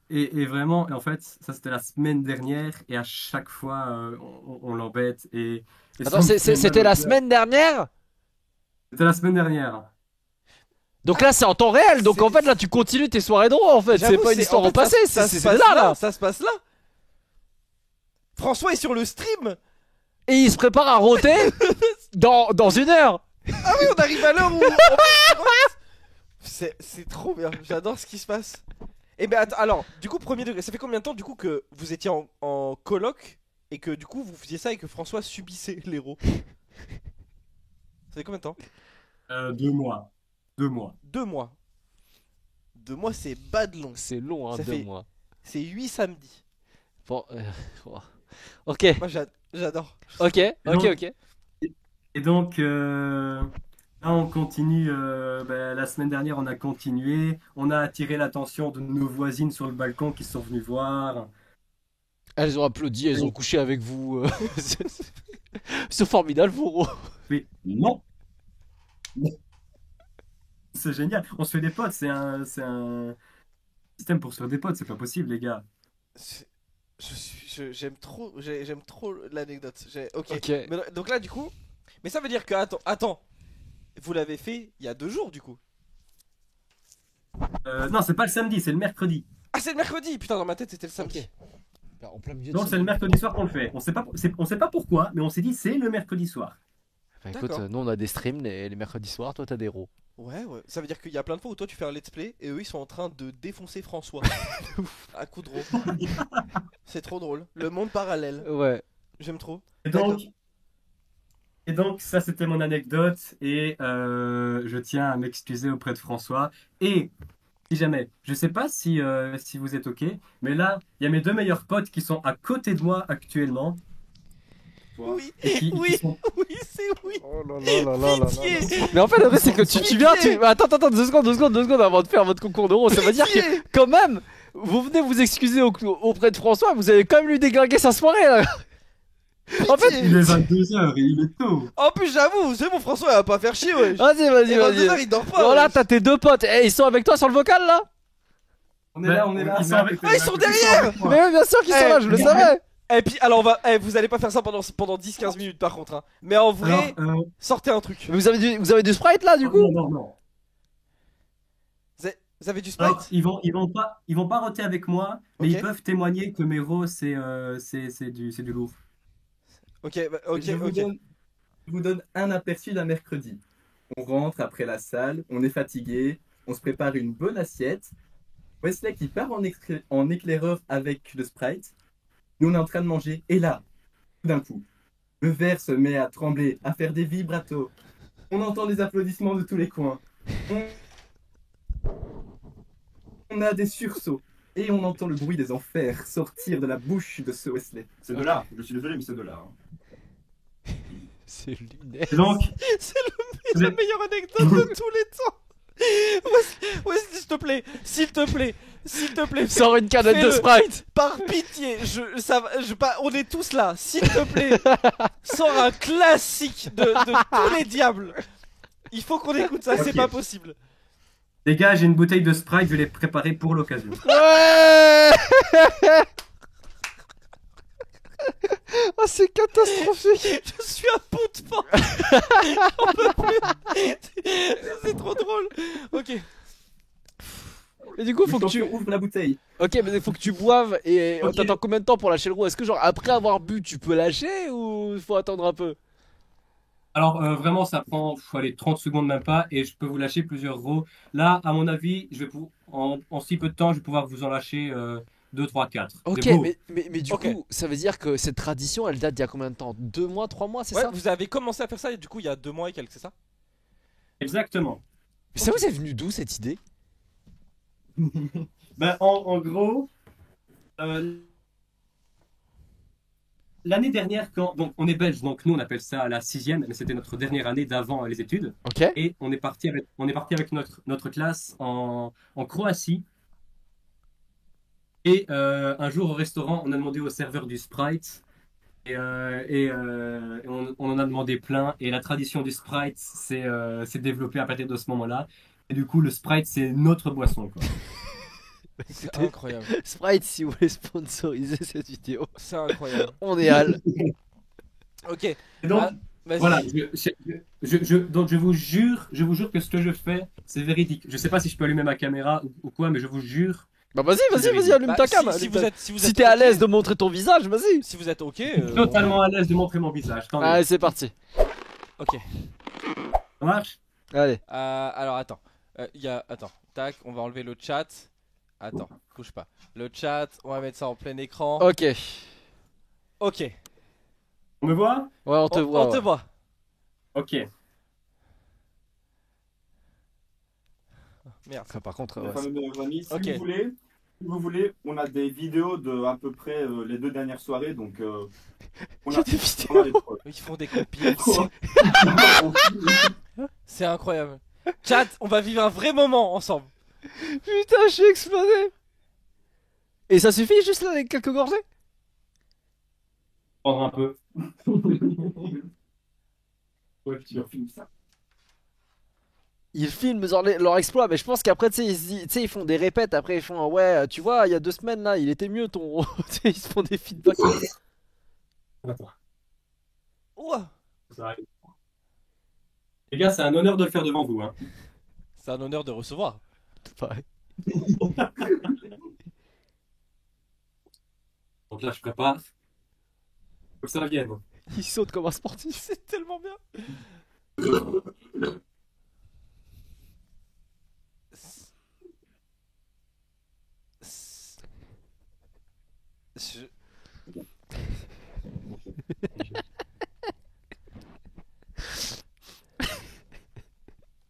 vraiment, et en fait, ça c'était la semaine dernière, et à chaque fois, on l'embête. Et Attends, ça me fait c'était mal au la cœur. semaine dernière? C'était la semaine dernière. Donc là, c'est en temps réel. Donc en C'est- fait, là, tu continues tes soirées de rôle en fait. C'est J'avoue, pas une histoire en au fait, passé. ça se C'est passe là. Ça se passe là. François est sur le stream. Et il se prépare à roter dans 1 heure. Ah oui, on arrive à l'heure où. on rote. C'est trop bien, j'adore ce qui se passe. Et ben attends, alors, du coup, premier degré, ça fait combien de temps du coup que vous étiez en coloc et que du coup vous faisiez ça et que François subissait l'héros? Ça fait combien de temps? 2 mois. 2 mois. 2 mois. 2 mois, c'est bad long. C'est long, hein, Ça 2 fait- mois. C'est 8 samedis. Bon, oh. Ok. Moi j'adore. Ok. Et donc, là, on continue. La semaine dernière, on a continué. On a attiré l'attention de nos voisines sur le balcon qui sont venues voir. Elles ont applaudi, elles ont couché avec vous. C'est formidable, vous. Mais non! C'est génial. On se fait des potes. C'est un système pour se faire des potes. C'est pas possible, les gars. J'aime trop l'anecdote. Ok. Ok. Mais donc là, du coup, mais ça veut dire que attends, vous l'avez fait il y a 2 jours du coup. Non, c'est pas le samedi, c'est le mercredi. Ah, c'est le mercredi. Putain, dans ma tête c'était le samedi. Ok. Bah, en plein milieu Donc, c'est le mercredi soir qu'on le fait. On sait pas pourquoi, mais on s'est dit c'est le mercredi soir. Bah, écoute, D'accord. nous on a des streams les mercredis soirs, toi t'as des rôles. Ouais. Ça veut dire qu'il y a plein de fois où toi tu fais un let's play et eux ils sont en train de défoncer François. À coup de rôle. C'est trop drôle. Le monde parallèle. Ouais. J'aime trop. Et donc, ça c'était mon anecdote. Et je tiens à m'excuser auprès de François. Et si jamais, je sais pas si vous êtes ok, mais là, il y a mes 2 meilleurs potes qui sont à côté de moi actuellement. Oui. Et qui Oui. sont- Oui, c'est oui. Oh là Pitié. Mais en fait, le vrai, c'est que tu viens, Attends, 2 secondes avant de faire votre concours de rôle. Ça veut dire que, Pitié. quand même, vous venez vous excuser auprès de François, vous avez quand même lui déglinguer sa soirée là. En fait, Il est 22h, il est tôt. En plus, j'avoue, c'est bon, François il va pas faire chier, ouais. vas-y. Et 22h, il dort pas. Voilà, ouais. t'as tes 2 potes. Eh, ils sont avec toi sur le vocal là? On est là. Ils sont avec Ah, ils sont derrière. Mais oui, bien sûr qu'ils sont Eh, là, je le mais- savais. Et puis, alors, vous allez pas faire ça pendant 10-15 minutes par contre. Hein. Mais en vrai, Alors, sortez un truc. Mais vous avez du sprite là du coup? non. Vous avez du Alors, Sprite? ils vont pas roter avec moi, mais Ok. ils peuvent témoigner que mes rots, c'est du lourd. Ok, ok, Je vous ok. donne, je vous donne un aperçu d'un mercredi. On rentre après la salle, on est fatigué, on se prépare une bonne assiette. Wesley qui part en éclaireur avec le Sprite. Nous, on est en train de manger. Et là, tout d'un coup, le verre se met à trembler, à faire des vibratos. On entend des applaudissements de tous les coins. On, on a des sursauts. Et on entend le bruit des enfers sortir de la bouche de ce Wesley. C'est de l'art. Je suis désolé, mais c'est de l'art. C'est lunaire. Et donc, C'est vous la êtes- meilleure anecdote de tous les temps. Wesley, s'il te plaît, s'il te plaît, s'il te plaît, Sors une canette de Fais-le. Sprite. par pitié, on est tous là, s'il te plaît, sors un classique de tous les diables. Il faut qu'on écoute ça, c'est Ok. pas possible. les gars, j'ai une bouteille de Sprite, je vais les préparer pour l'occasion. Ouais. Oh, c'est catastrophique. Je suis à bout de force. J'en peux plus. C'est trop drôle. Ok. Et du coup, faut que tu. ouvres la bouteille. Ok, mais il faut que tu boives et Ok. t'attends combien de temps pour lâcher le roux? Est-ce que genre après avoir bu tu peux lâcher ou faut attendre un peu? Alors, vraiment, ça prend allez, 30 secondes, même pas, et je peux vous lâcher plusieurs rows. Là, à mon avis, en si peu de temps, je vais pouvoir vous en lâcher 2, 3, 4. Ok, mais du Ok. coup, ça veut dire que cette tradition elle date d'il y a combien de temps? 2 mois, 3 mois, c'est Ouais, ça? vous avez commencé à faire ça et du coup il y a 2 mois et quelques, c'est ça? Exactement. Mais ça vous est venu d'où cette idée? Ben, en gros, euh, l'année dernière, donc on est belge, donc nous on appelle ça la 6e, mais c'était notre dernière année d'avant les études. Ok. Et on est parti avec notre classe en Croatie. Et un jour au restaurant, on a demandé au serveur du Sprite. Et on en a demandé plein. Et la tradition du Sprite s'est développée à partir de ce moment-là. Et du coup, le Sprite, c'est notre boisson, quoi. C'est Écoutez, incroyable. Sprite, si vous voulez sponsoriser cette vidéo, C'est incroyable. on est Al. Ok. Et donc, Ah, vas-y. voilà. Donc, je vous jure que ce que je fais, c'est véridique. Je sais pas si je peux allumer ma caméra ou quoi, mais je vous jure. Bah vas-y, allume Bah, ta cam. si allume vous ta- êtes, si vous Si êtes t'es à ok, l'aise de montrer ton visage, vas-y. si vous êtes ok, Totalement à l'aise de montrer mon visage. Tant mieux. Allez, c'est parti. ok. Ça marche? Allez. Alors attends, attends, tac, on va enlever le chat. Attends, bouge pas. Le chat, on va mettre ça en plein écran. Ok. Ok. On me voit? Ouais, on te voit. On te ouais. voit. Ok. Merde. Ça, par contre, Les ouais, fameux meilleurs amis. Si Ok. vous voulez, on a des vidéos de à peu près les 2 dernières soirées, donc on Il y a a, des on vidéos. a des preuves. Ils font des compiles. C'est incroyable. Chat, on va vivre un vrai moment ensemble. Putain, je suis explosé. Et ça suffit juste là avec quelques gorgées? Prendre un peu. Ouais, tu filmes ça. Ils filment genre leur exploit, mais je pense qu'après, tu sais, tu sais, ils font des répètes. Après, ils font ouais, tu vois, il y a 2 semaines là, il était mieux ton. Tu sais, ils se font des feedbacks. Ouah. Ça arrive. Les gars, c'est un honneur de le faire devant vous. Hein. C'est un honneur de recevoir. Pareil. Donc là, je prépare. Faut que ça vienne. Ils sautent comme un sportif. C'est tellement bien. Je-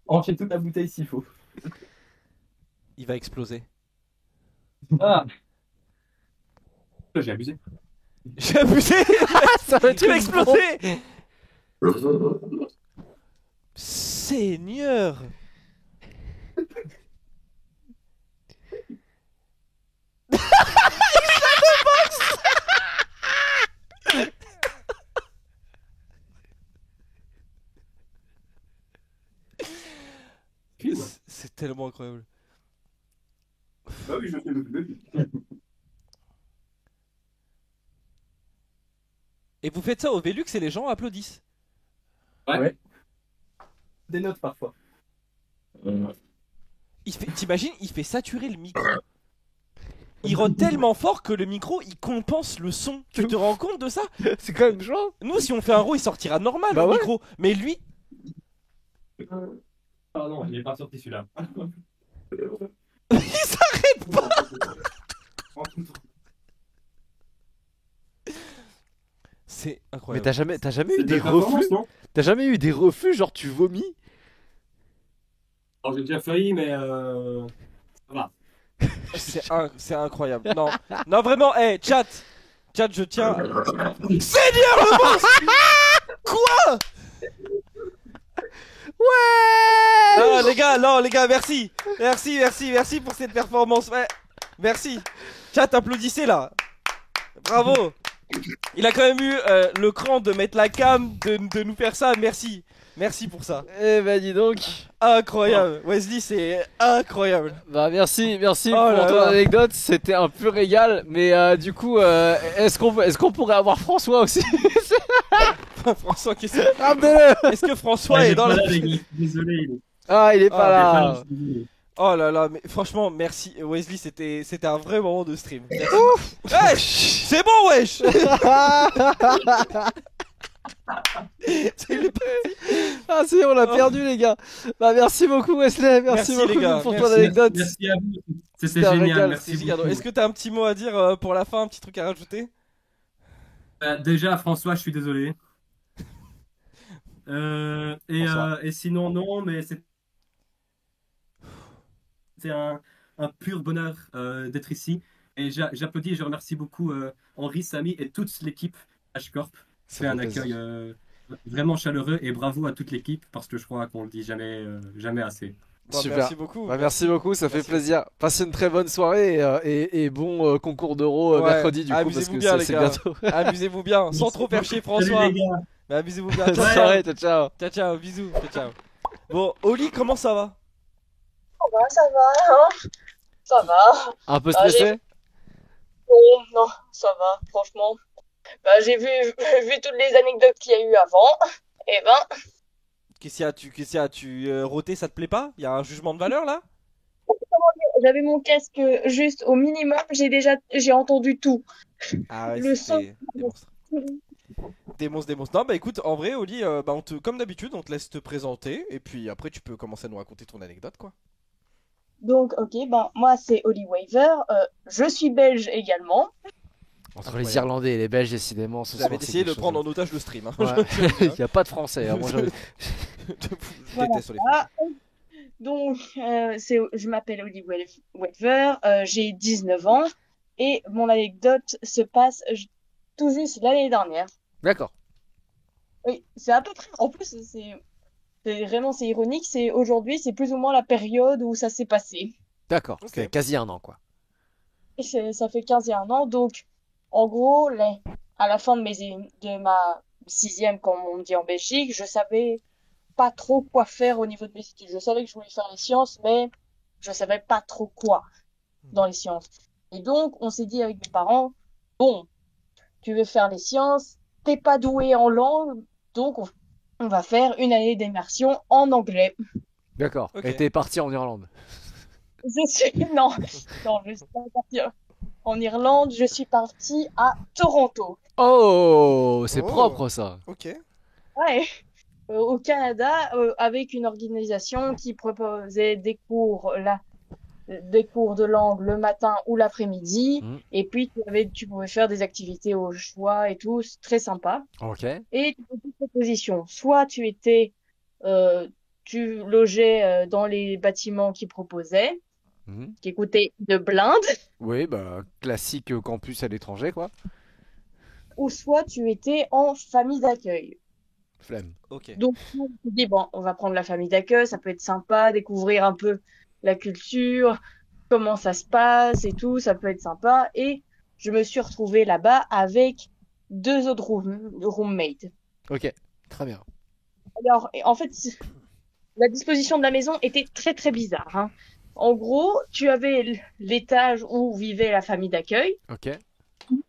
Enchaîne toute la bouteille s'il faut. Il va exploser. Ah! J'ai abusé. J'ai abusé. Ça va être Tu vas une exploser. Seigneur. C'est tellement incroyable. Bah oui, je filme depuis le début. Et vous faites ça au Velux et les gens applaudissent. Ouais. Ouais. Des notes parfois. T'imagines, il fait saturer le micro. Il rôde tellement fort que le micro il compense le son. Tu te rends compte de ça? C'est quand même chaud. Nous, si on fait un roux, il sortira normal Bah le ouais. micro. Mais lui, Pardon, il est pas sorti celui-là. il s'arrête pas. C'est Mais incroyable. t'as jamais eu C'est des de la performance, reflux? non? T'as jamais eu des reflux, genre tu vomis? Alors j'ai déjà failli, mais voilà. C'est incroyable. Non, non vraiment. Chat, je tiens. Seigneur le monstre. Quoi? Ouais! Non les gars, merci pour cette performance. Ouais, merci. Chat, applaudissez là. Bravo. Il a quand même eu le cran de mettre la cam, de nous faire ça. Merci pour ça. Eh ben dis donc. Incroyable. Wesley, c'est incroyable. Bah merci Oh pour là ton là. anecdote, c'était un peu régal, mais du coup, est-ce qu'on pourrait avoir François aussi? François, qu'est-ce que... Ramenez-le! Est-ce que François Ouais, est j'ai dans pas la... là, les gars. Désolé. Ah, il est Ah, pas là. Je suis désolé. Oh là là, mais franchement, merci Wesley, c'était un vrai moment de stream. Merci. Wesh, c'est bon, wesh. C'est le- Ah si, on l'a perdu les gars. Bah merci beaucoup Wesley, merci Merci, les beaucoup gars, pour ton merci. anecdote. Merci à vous. C'était C'était un régal. génial. Merci Ricardo, beaucoup. est-ce que t'as un petit mot à dire pour la fin, un petit truc à rajouter? Déjà, François, je suis désolé. François. Et sinon, non, mais c'est un pur bonheur d'être ici. Et j'applaudis et je remercie beaucoup Henri, Samy et toute l'équipe H-Corp. C'est un accueil vraiment chaleureux et bravo à toute l'équipe parce que je crois qu'on le dit jamais assez. Bon, Super. merci beaucoup. Bah, merci beaucoup, ça fait Merci. plaisir. Passez une très bonne soirée et bon concours d'euro Ouais, mercredi du coup parce amusez-vous que bien, les c'est gars. bientôt. Amusez-vous bien, sans trop faire chier François. Salut les gars. Mais amusez-vous bien. Bonne Ciao, ciao. soirée, ciao ciao. Ciao, ciao, bisous. Ciao, ciao. Bon, Oli, comment ça va? Ça va, hein? Ça va. Un peu Ah, stressé? Oh, non, ça va, franchement. Bah, j'ai vu toutes les anecdotes qu'il y a eu avant. Et ben, Qu'est-ce qu'il y a, roté, ça te plaît pas? Y a un jugement de valeur là? j'avais mon casque juste au minimum. J'ai entendu tout. Ah ouais, Le c'était des monstres. Des monstres. Non, bah écoute, en vrai, Oli, bah, comme d'habitude, on te laisse te présenter. Et puis après, tu peux commencer à nous raconter ton anecdote, quoi. Donc, ok, ben, moi, c'est Holly Waver. Je suis belge également. Entre les Irlandais et les Belges, décidément, ce Vous avez soir, c'est essayé de quelque prendre chose. en otage le stream. Hein. Ouais. Je tiens à Il dire. n'y a pas de français. Hein, moi, Je Voilà. déteste sur les Ah, donc, je m'appelle Holly Waver. J'ai 19 ans. Et mon anecdote se passe tout juste l'année dernière. D'accord. Oui, c'est à peu près. En plus, c'est ironique. C'est aujourd'hui, c'est plus ou moins la période où ça s'est passé. D'accord. Ok. C'est quasi un an quoi. Et ça fait 15 et un ans. Donc, en gros, à la fin de ma sixième, comme on dit en Belgique, je savais pas trop quoi faire au niveau de mes études. Je savais que je voulais faire les sciences, mais je savais pas trop quoi dans les sciences. Et donc, on s'est dit avec mes parents, bon, tu veux faire les sciences, t'es pas doué en langue, donc on va faire une année d'immersion en anglais. D'accord. Ok. Et t'es parti en Irlande. Non, je suis pas partie en Irlande, je suis partie à Toronto. Oh, c'est Oh. propre ça. Ok. Ouais, au Canada, avec une organisation qui proposait des cours de langue le matin ou l'après-midi, Mhm. et puis tu pouvais faire des activités au choix et tout, c'est très sympa. Ok. Et tu avais deux propositions. Soit tu logeais dans les bâtiments qu'ils proposaient, Mhm. qui coûtaient de blinde, Oui, bah classique campus à l'étranger quoi. ou soit tu étais en famille d'accueil. Flemme. Ok. Donc, on s'est dit, bon, on va prendre la famille d'accueil, ça peut être sympa, découvrir un peu la culture, comment ça se passe et tout, ça peut être sympa. Et je me suis retrouvée là-bas avec deux autres roommates. Ok. Très bien. Alors, en fait, la disposition de la maison était très très bizarre, hein. En gros, tu avais l'étage où vivait la famille d'accueil. Ok.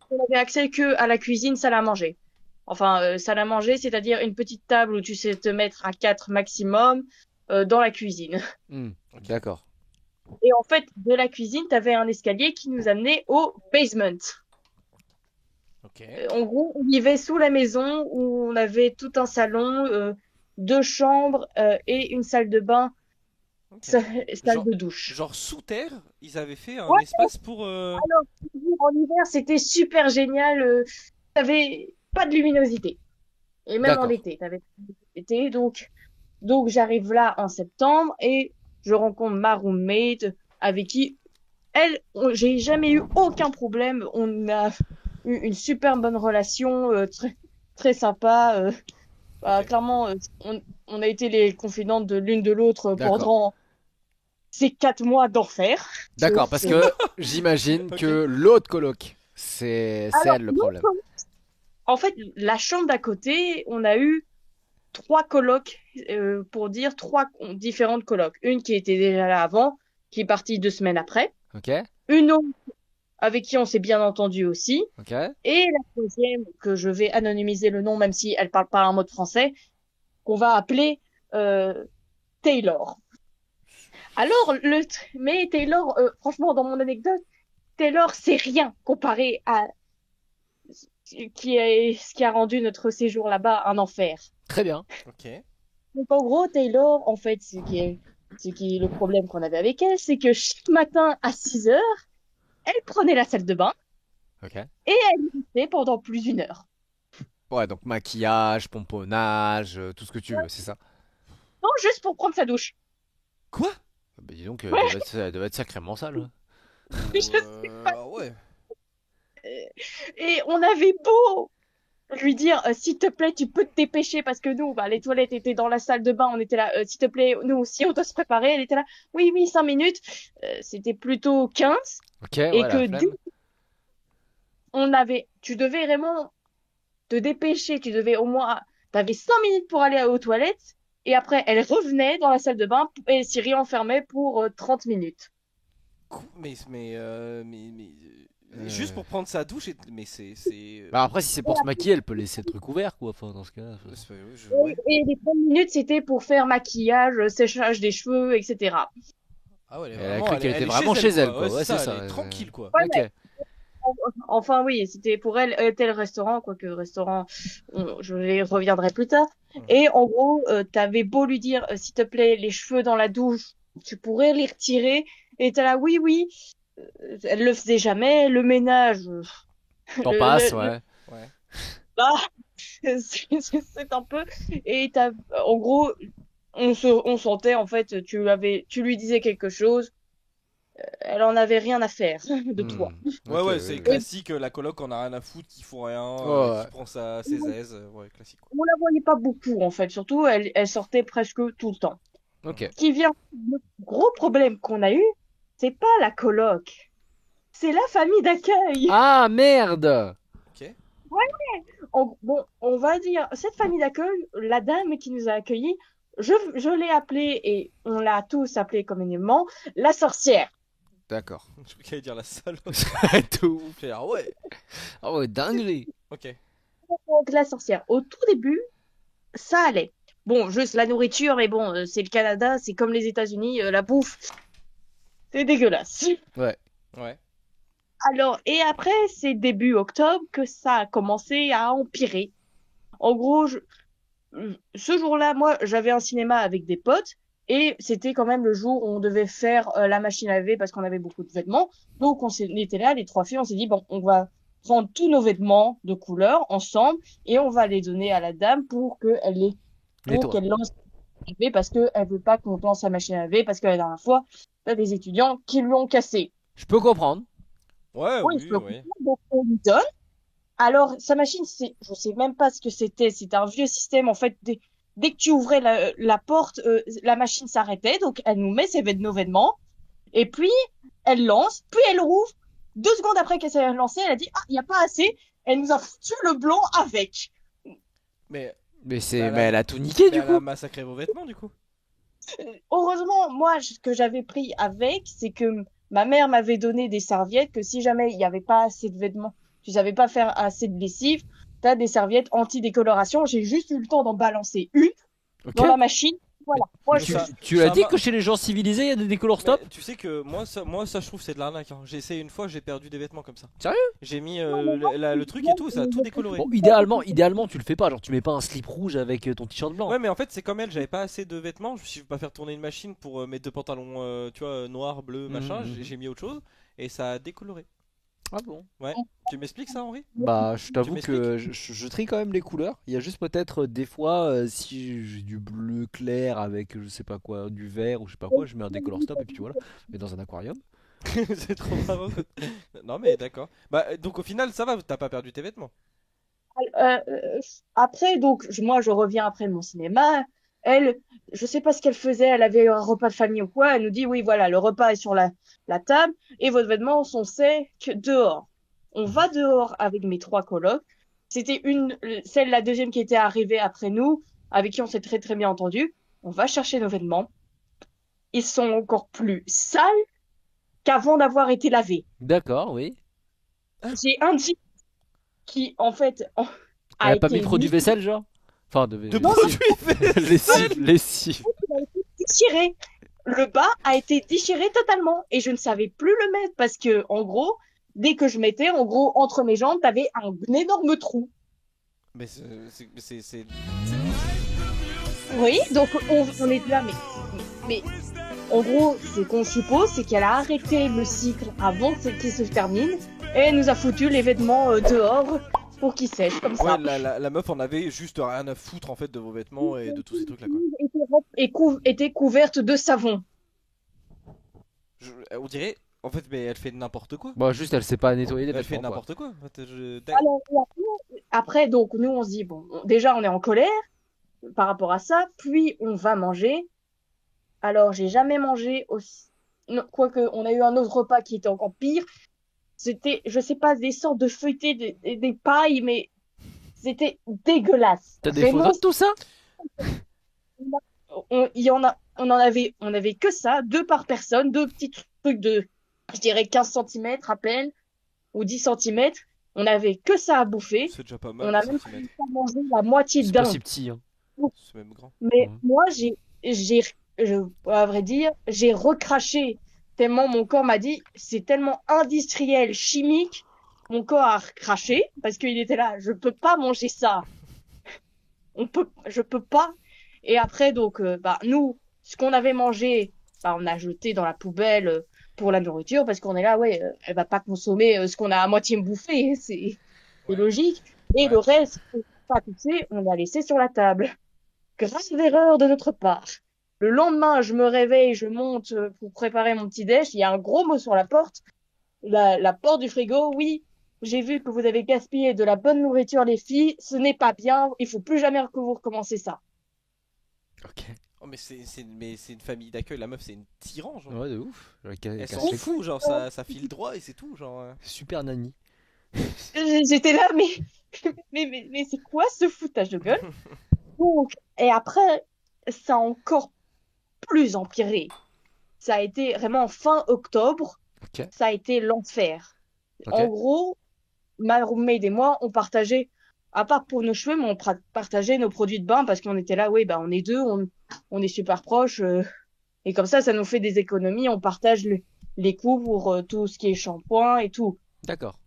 On avait accès que à la cuisine, salle à manger. Enfin, salle à manger, c'est-à-dire une petite table où tu sais te mettre à 4 maximum dans la cuisine. Hmm. D'accord. Et en fait, de la cuisine, t'avais un escalier qui nous amenait au basement. Ok. En gros, on vivait sous la maison où on avait tout un salon, 2 chambres et une salle de bain, Ok. salle Genre, de douche. genre sous terre, ils avaient fait un Ouais, espace pour. alors, en hiver, c'était super génial. T'avais pas de luminosité. Et même en D'accord. été, t'avais pas de luminosité. Donc j'arrive là en septembre et je rencontre ma roommate avec qui, elle, j'ai jamais eu aucun problème. On a eu une super bonne relation, très, très sympa. Ok. Clairement, on a été les confidentes de l'une de l'autre D'accord. pendant ces 4 mois d'enfer. Tu vois, D'accord, parce que j'imagine Ok. que l'autre coloc, c'est Alors, elle le problème. en fait, la chambre d'à côté, on a eu 3 colocs, pour dire 3 différentes colocs. Une qui était déjà là avant, qui est partie 2 semaines après. Ok, Une autre avec qui on s'est bien entendu aussi. ok. Et la troisième, que je vais anonymiser le nom, même si elle parle pas un mot de français, qu'on va appeler Taylor. Alors, mais Taylor, franchement, dans mon anecdote, Taylor, c'est rien comparé à ce qui a rendu notre séjour là-bas un enfer. Très bien. Ok. Donc, en gros, Taylor, en fait, ce qui est le problème qu'on avait avec elle, c'est que chaque matin à 6 heures, elle prenait la salle de bain Ok. et elle y restait pendant plus d'une heure. Ouais, donc maquillage, pomponnage, tout ce que tu veux, c'est ça. Non, juste pour prendre sa douche. Quoi? Bah, dis donc, Ouais. elle doit être sacrément sale. Ouais. Je sais Ouais. Et on avait beau lui dire, s'il te plaît, tu peux te dépêcher parce que nous, bah, les toilettes étaient dans la salle de bain, on était là, s'il te plaît, nous aussi, on doit se préparer. Elle était là, oui, oui, 5 minutes. C'était plutôt 15. Ok, Et ouais, la que flemme. tu devais vraiment te dépêcher, t'avais 5 minutes pour aller aux toilettes. Et après, elle revenait dans la salle de bain et s'y réenfermait pour 30 minutes. Juste pour prendre sa douche, mais c'est. Bah après, si c'est pour se maquiller, elle peut laisser le truc ouvert, quoi. Enfin, dans ce cas-là. Ouais. Et les 30 minutes, c'était pour faire maquillage, séchage des cheveux, etc. Ah ouais, Elle a cru qu'elle était vraiment chez elle, quoi. Ouais, c'est ça. Elle est tranquille, quoi. Ouais, Ok. Enfin, oui, c'était pour elle, tel restaurant, quoique restaurant, je y reviendrai plus tard. Et en gros, t'avais beau lui dire, s'il te plaît, les cheveux dans la douche, tu pourrais les retirer. Et t'es là, oui, oui. Elle le faisait jamais. Le ménage, T'en le- passes, le- ouais. Ouais. bah, c'est un peu. Et en gros, on sentait, en fait, tu lui disais quelque chose, elle en avait rien à faire de toi. Ouais, Ok, ouais, c'est classique, la coloc en a rien à foutre, qui fout rien, Ouais. qui prend ses aises, ouais, classique, quoi. On la voyait pas beaucoup, en fait. Surtout, elle sortait presque tout le temps. Ok. Qui vient, le gros problème qu'on a eu, c'est pas la coloc, c'est la famille d'accueil. Ah, merde! Ok. Bon, on va dire, cette famille d'accueil, la dame qui nous a accueillis, je l'ai appelée, et on l'a tous appelée communément, la sorcière. D'accord. Je crois qu'il allait dire la salope. Tout. J'ai dit, ah ouais. Ah ouais, dinguerie. Ok. Donc, la sorcière, au tout début, ça allait. Bon, juste la nourriture, mais bon, c'est le Canada, c'est comme les États-Unis, la bouffe, c'est dégueulasse. Ouais. Ouais. Alors, et après, c'est début octobre que ça a commencé à empirer. En gros, ce jour-là, moi, j'avais un cinéma avec des potes et c'était quand même le jour où on devait faire la machine à laver parce qu'on avait beaucoup de vêtements. Donc, était là, les 3 filles, on s'est dit, bon, on va prendre tous nos vêtements de couleur ensemble et on va les donner à la dame pour Nettoie. qu'elle lance la machine à laver parce qu'elle veut pas qu'on lance la machine à laver parce que la dernière fois, il y a des étudiants qui lui ont cassé. Je peux comprendre. Ouais, Oui, oui, je peux oui. comprendre, donc on lui donne. Alors, sa machine, je sais même pas ce que c'était. C'était un vieux système. En fait, dès que tu ouvrais la porte, la machine s'arrêtait. Donc, elle nous met nos vêtements. Et puis, elle lance. Puis, elle rouvre. 2 secondes après qu'elle s'est lancée, elle a dit, ah, il n'y a pas assez. Elle nous a foutu le blanc avec. Mais Mais Bah, elle a tout niqué du elle a coup. massacré vos vêtements, du coup. Heureusement, moi, ce que j'avais pris avec, c'est que ma mère m'avait donné des serviettes que si jamais il n'y avait pas assez de vêtements, tu savais pas faire assez de lessive, t'as des serviettes anti-décoloration. J'ai juste eu le temps d'en balancer une Ok. dans la machine Voilà. Moi, Mais je... ça- Tu l'as ça dit va- que chez les gens civilisés, il y a des décolor stop? Mais tu sais que moi ça je trouve c'est de l'arnaque. Hein. J'ai essayé une fois, j'ai perdu des vêtements comme ça. Sérieux? J'ai mis le truc et tout, ça a tout décoloré. Bon, idéalement, tu le fais pas. Genre, tu mets pas un slip rouge avec ton t-shirt blanc. Ouais, mais en fait, c'est comme elle, j'avais pas assez de vêtements. Je me suis dit, je vais pas faire tourner une machine pour mettre deux pantalons, tu vois, noir, bleu, machin. Mhm. J'ai mis autre chose et ça a décoloré. Ah bon? Ouais. Tu m'expliques ça, Henri? Bah, je t'avoue m'expliques que je trie quand même les couleurs. Il y a juste peut-être des fois, si j'ai du bleu clair avec je sais pas quoi, du vert ou je sais pas quoi, je mets un décolor stop et puis voilà. Mais dans un aquarium. C'est trop marrant. Non, mais d'accord. Bah, donc au final, ça va, t'as pas perdu tes vêtements. Après, donc, moi, je reviens après mon cinéma. Elle, je sais pas ce qu'elle faisait. Elle avait un repas de famille ou quoi. Elle nous dit, oui, voilà, le repas est sur la table et vos vêtements sont secs dehors. On va dehors avec mes 3 colocs. C'était la deuxième qui était arrivée après nous, avec qui on s'est très très bien entendu. On va chercher nos vêtements. Ils sont encore plus sales qu'avant d'avoir été lavés. D'accord, oui. J'ai un jean qui, en fait, Elle a pas été mis de produit vaisselle, genre? Enfin, de De produits lessive. déchiré. Le bas a été déchiré totalement et je ne savais plus le mettre parce que, en gros, dès que je mettais, en gros, entre mes jambes, t'avais un énorme trou. Mais c'est. Oui, donc on est là, mais en gros, ce qu'on suppose, c'est qu'elle a arrêté le cycle avant qu'il se termine et elle nous a foutu les vêtements dehors pour qu'ils sèchent comme ça. Ouais, la meuf en avait juste rien à foutre en fait de vos vêtements et de tous ces trucs là quoi. Était couverte de savon. On dirait. En fait, mais elle fait n'importe quoi. Bon, juste, elle sait pas nettoyer les Elle fait vêtements, quoi. n'importe quoi. En fait, Alors, après, donc, nous, on se dit, bon, déjà, on est en colère par rapport à ça, puis on va manger. Alors, j'ai jamais mangé aussi. Non, quoique, on a eu un autre repas qui était encore pire. C'était, je sais pas, des sortes de feuilletés, des pailles, mais c'était dégueulasse. T'as des Vraiment, photos de tout ça? on avait que ça, 2 par personne, 2 petits trucs de, je dirais 15 centimètres à peine, ou 10 centimètres. On avait que ça à bouffer. c'est déjà pas On mal. a ça, même tu mets. pas mangé la moitié C'est d'un. pas si petit, hein. C'est même grand. Mais Mhm. moi, à vrai dire, j'ai recraché tellement mon corps m'a dit, c'est tellement industriel, chimique. Mon corps a recraché parce qu'il était là, je peux pas manger ça. Je peux pas. Et après, donc, nous, ce qu'on avait mangé, on a jeté dans la poubelle pour la nourriture parce qu'on est là, ouais, elle va pas consommer ce qu'on a à moitié bouffé, c'est logique. Et Ouais. le reste, pas touché, on l'a laissé sur la table. Grave erreur de notre part. Le lendemain, je me réveille, je monte pour préparer mon petit déj. Il y a un gros mot sur la porte. La porte du frigo. Oui, j'ai vu que vous avez gaspillé de la bonne nourriture, les filles. Ce n'est pas bien. Il faut plus jamais que vous recommencez ça. Ok. Oh, mais c'est une famille d'accueil. La meuf, c'est une tyran, genre. Ouais, de ouf. Elle Elle casse s'en les fout, couilles. genre ça file droit et c'est tout, genre. Super nanny. J'étais là, mais c'est quoi ce foutage de gueule? Donc, et après, ça a encore plus empiré. Ça a été vraiment fin octobre. Ok. Ça a été l'enfer. Ok. En gros, ma roommate et moi, on partageait, à part pour nos cheveux, mais on partageait nos produits de bain parce qu'on était là, oui, on est 2, on est super proches. Et comme ça nous fait des économies. On partage les coûts pour tout ce qui est shampoing et tout. D'accord.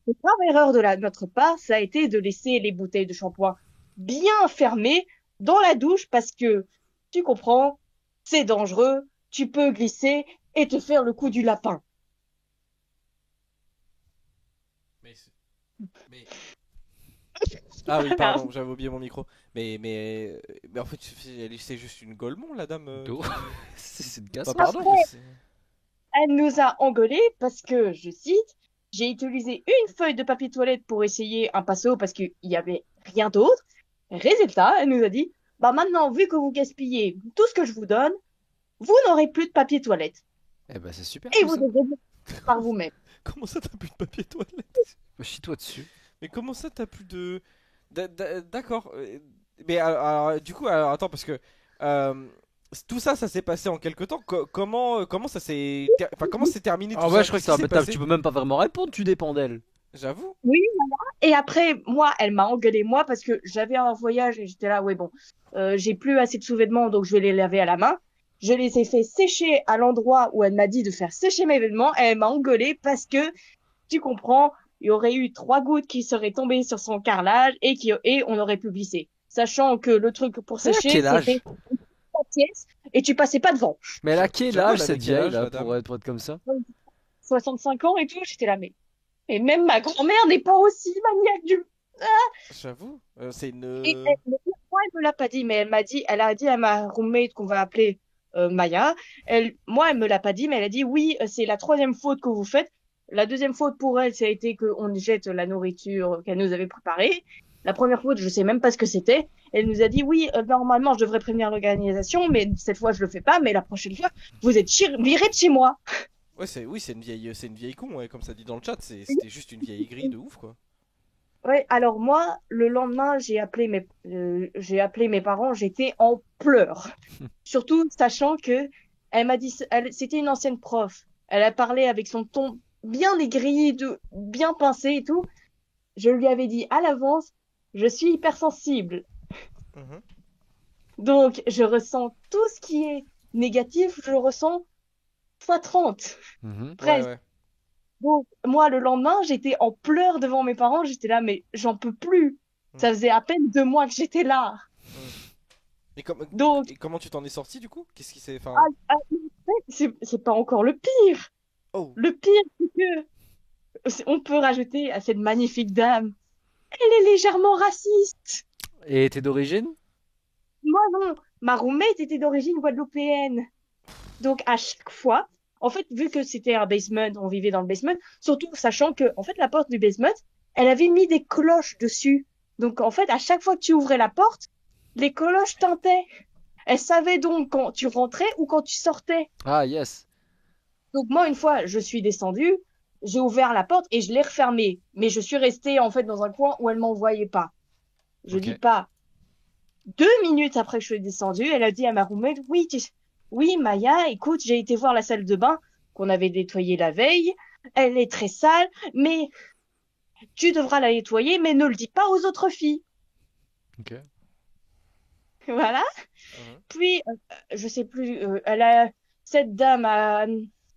La grave erreur de notre part, ça a été de laisser les bouteilles de shampoing bien fermées dans la douche parce que, tu comprends, c'est dangereux, tu peux glisser et te faire le coup du lapin. Mais... Ah oui, pardon, j'avais oublié mon micro. Mais en fait, c'est juste une golemon, la dame. D'où C'est une casse. Bah, pardon, Après- mais c'est- Elle nous a engueulés parce que, je cite, j'ai utilisé une feuille de papier toilette pour essayer un pinceau parce qu'il y avait rien d'autre. Résultat, elle nous a dit, maintenant, vu que vous gaspillez tout ce que je vous donne, vous n'aurez plus de papier toilette. Eh ben, c'est super. Et tout vous ça. devrez le faire par vous-même. Comment ça, t'as plus de papier toilette? Chie-toi dessus. Mais comment ça, t'as plus de. D'accord. Mais alors, du coup, alors, attends, parce que. Tout ça, ça s'est passé en quelque temps. Comment ça s'est. Enfin, comment c'est terminé tout Ah ça? ouais, je crois que Qu'est-ce qui s'est passé tu peux même pas vraiment répondre, tu dépends d'elle. J'avoue. Et après, moi, elle m'a engueulé, moi, parce que j'avais un voyage et j'étais là, ouais, bon, j'ai plus assez de sous-vêtements, donc je vais les laver à la main. Je les ai fait sécher à l'endroit où elle m'a dit de faire sécher mes vêtements et elle m'a engueulé parce que, tu comprends, il y aurait eu 3 gouttes qui seraient tombées sur son carrelage et on aurait pu glisser. Sachant que le truc pour Elle a sécher, quel âge? c'était la pièce et tu passais pas devant. Mais elle a quel J'avoue, âge elle avait cette quel âge, vieille là madame pour être comme ça? 65 ans et tout, j'étais là, mais... Et même ma grand-mère n'est pas aussi maniaque du... J'avoue, c'est une. Et moi, elle me l'a pas dit, mais elle a dit à ma roommate qu'on va appeler Maya. Moi, elle me l'a pas dit, mais elle a dit oui, c'est la 3e faute que vous faites. La 2e faute pour elle, ça a été qu'on jette la nourriture qu'elle nous avait préparée. La première faute, je sais même pas ce que c'était. Elle nous a dit oui, normalement, je devrais prévenir l'organisation, mais cette fois, je le fais pas. Mais la prochaine fois, vous êtes virés de chez moi. Ouais, c'est une vieille con, ouais, comme ça dit dans le chat. C'était juste une vieille grille de ouf, quoi. Ouais, alors moi, le lendemain, j'ai appelé mes parents, j'étais en pleurs. Surtout sachant que elle m'a dit, c'était une ancienne prof. Elle a parlé avec son ton bien aigri, bien pincé et tout. Je lui avais dit à l'avance, je suis hypersensible. Mhm. Donc, je ressens tout ce qui est négatif, je le ressens fois 30, Mhm. Ouais, presque. ouais. Donc, moi, le lendemain, j'étais en pleurs devant mes parents. J'étais là, mais j'en peux plus. Ça faisait à peine 2 mois que j'étais là. Et, Donc, et comment tu t'en es sorti du coup? Qu'est-ce qui s'est. Enfin. c'est pas encore le pire. Oh! Le pire, c'est que on peut rajouter à cette magnifique dame, elle est légèrement raciste. Et t'es d'origine? Moi, non. Ma roommate était d'origine guadeloupéenne. Donc, à chaque fois, en fait, vu que c'était un basement, on vivait dans le basement, surtout sachant que, en fait, la porte du basement, elle avait mis des cloches dessus. Donc, en fait, à chaque fois que tu ouvrais la porte, les cloches tintaient. Elle savait donc quand tu rentrais ou quand tu sortais. Ah, yes. Donc, moi, une fois, je suis descendue, j'ai ouvert la porte et je l'ai refermée. Mais je suis restée, en fait, dans un coin où elle m'en voyait pas. Je Ok. dis pas. 2 minutes après que je suis descendue, elle a dit à ma roommate, oui, Maya, écoute, j'ai été voir la salle de bain qu'on avait nettoyée la veille. Elle est très sale, mais tu devras la nettoyer, mais ne le dis pas aux autres filles. Ok. Voilà. Mhm. Puis, je sais plus, cette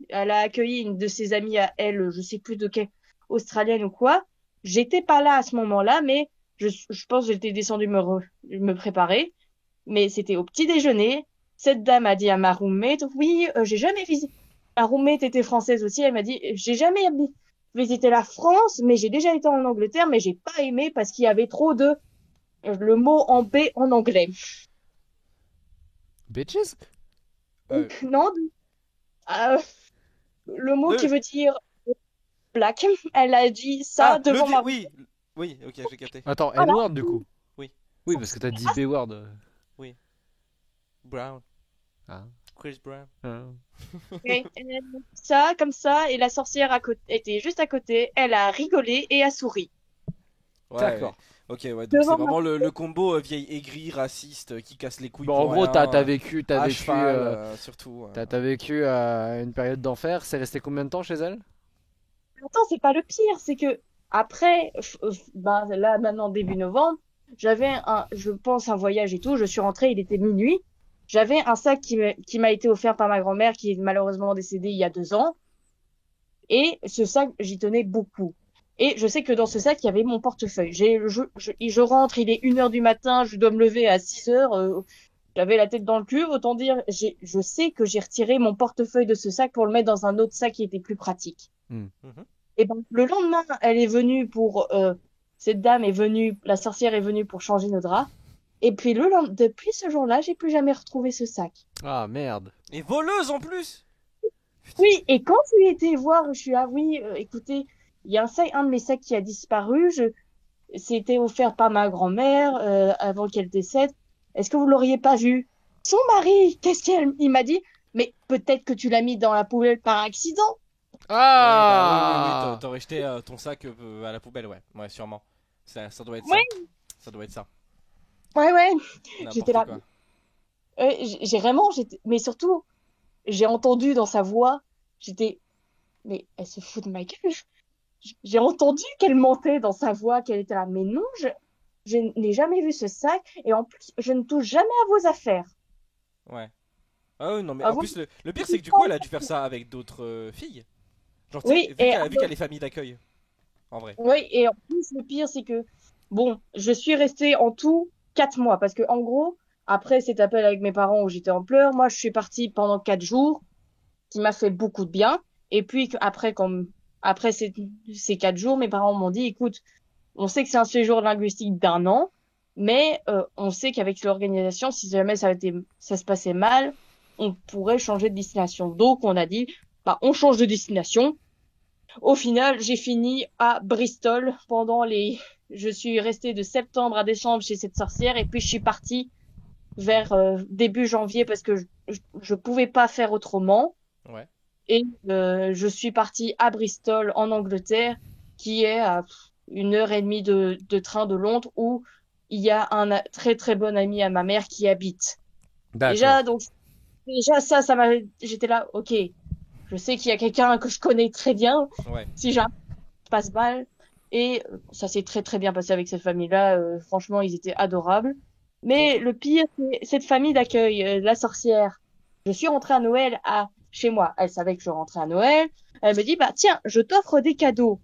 elle a accueilli une de ses amies à elle, je sais plus de quelle, australienne ou quoi. J'étais pas là à ce moment-là, mais je pense que j'étais descendue me préparer. Mais c'était au petit déjeuner. Cette dame a dit à ma roommate, oui, j'ai jamais visité. Ma roommate était française aussi. Elle m'a dit, j'ai jamais visité la France, mais j'ai déjà été en Angleterre, mais j'ai pas aimé parce qu'il y avait trop de le mot en B en anglais. Bitches? Non, euh, le mot qui veut dire black. Elle a dit ça Ah, devant ma. oui! Oui, ok, j'ai capté. Attends, Voilà. N-word du coup? Oui. Oui, parce que t'as dit B-word. Brown. Ah. Chris Brown. Et ça, comme ça, et la sorcière à côté, était juste à côté. Elle a rigolé et a souri. Ouais, D'accord. ok, ouais, donc Devant c'est vraiment le combo vieille aigrie, raciste, qui casse les couilles Bon, en pour gros, rien, t'as vécu, à cheval, surtout. t'as vécu une période d'enfer. C'est resté combien de temps chez elle? Attends, c'est pas le pire, c'est que après, ben là maintenant début novembre, j'avais je pense un voyage et tout. Je suis rentrée, il était minuit. J'avais un sac qui m'a été offert par ma grand-mère, qui est malheureusement décédée il y a 2 ans. Et ce sac, j'y tenais beaucoup. Et je sais que dans ce sac, il y avait mon portefeuille. Je rentre, il est 1h du matin, je dois me lever à 6h. J'avais la tête dans le cul, autant dire, je sais que j'ai retiré mon portefeuille de ce sac pour le mettre dans un autre sac qui était plus pratique. Hmm. Mhm. Et ben, le lendemain, elle est venue cette dame est venue, la sorcière est venue pour changer nos draps. Et puis depuis ce jour-là, j'ai plus jamais retrouvé ce sac. Ah, merde. Et voleuse en plus! Oui, et quand je lui ai été voir, je suis oui, écoutez, il y a un de mes sacs qui a disparu. C'était offert par ma grand-mère avant qu'elle décède. Est-ce que vous l'auriez pas vu? Son mari, il m'a dit, mais peut-être que tu l'as mis dans la poubelle par accident. Ah! Oui, t'aurais jeté ton sac à la poubelle, ouais, ouais, sûrement. Ça doit être Ouais. ça. Ça doit être ça. Ouais, N'importe j'étais là. quoi. Mais surtout, j'ai entendu dans sa voix, mais elle se fout de ma gueule. j'ai entendu qu'elle mentait dans sa voix, qu'elle était là. Mais non, je n'ai jamais vu ce sac. Et en plus, je ne touche jamais à vos affaires. Ouais. Ah oui, non, mais Ah en bon? plus, le pire, c'est que du coup, elle a dû faire ça avec d'autres filles. Genre, tu sais, Oui, vu et qu'elle a les familles d'accueil. En vrai. oui, et en plus, le pire, c'est que, bon, je suis restée en tout 4 mois. Parce que, en gros, après cet appel avec mes parents où j'étais en pleurs, moi, je suis partie pendant 4 jours, qui m'a fait beaucoup de bien. Et puis, après ces 4 jours, mes parents m'ont dit, écoute, on sait que c'est un séjour linguistique d'1 an, mais on sait qu'avec l'organisation, si jamais ça se passait mal, on pourrait changer de destination. Donc, on a dit, bah, on change de destination. Au final, j'ai fini à Bristol je suis restée de septembre à décembre chez cette sorcière et puis je suis partie vers début janvier parce que je pouvais pas faire autrement. Ouais. Et je suis partie à Bristol en Angleterre, qui est à 1 heure et demie de train de Londres, où il y a un très très bon ami à ma mère qui habite. D'accord. Déjà ça m'a, j'étais là, ok, je sais qu'il y a quelqu'un que je connais très bien, Ouais. si jamais ça passe mal. Et ça s'est très très bien passé avec cette famille-là. Franchement, ils étaient adorables. Mais le pire, c'est cette famille d'accueil, la sorcière. Je suis rentrée à Noël chez moi. Elle savait que je rentrais à Noël. Elle me dit, bah tiens, je t'offre des cadeaux.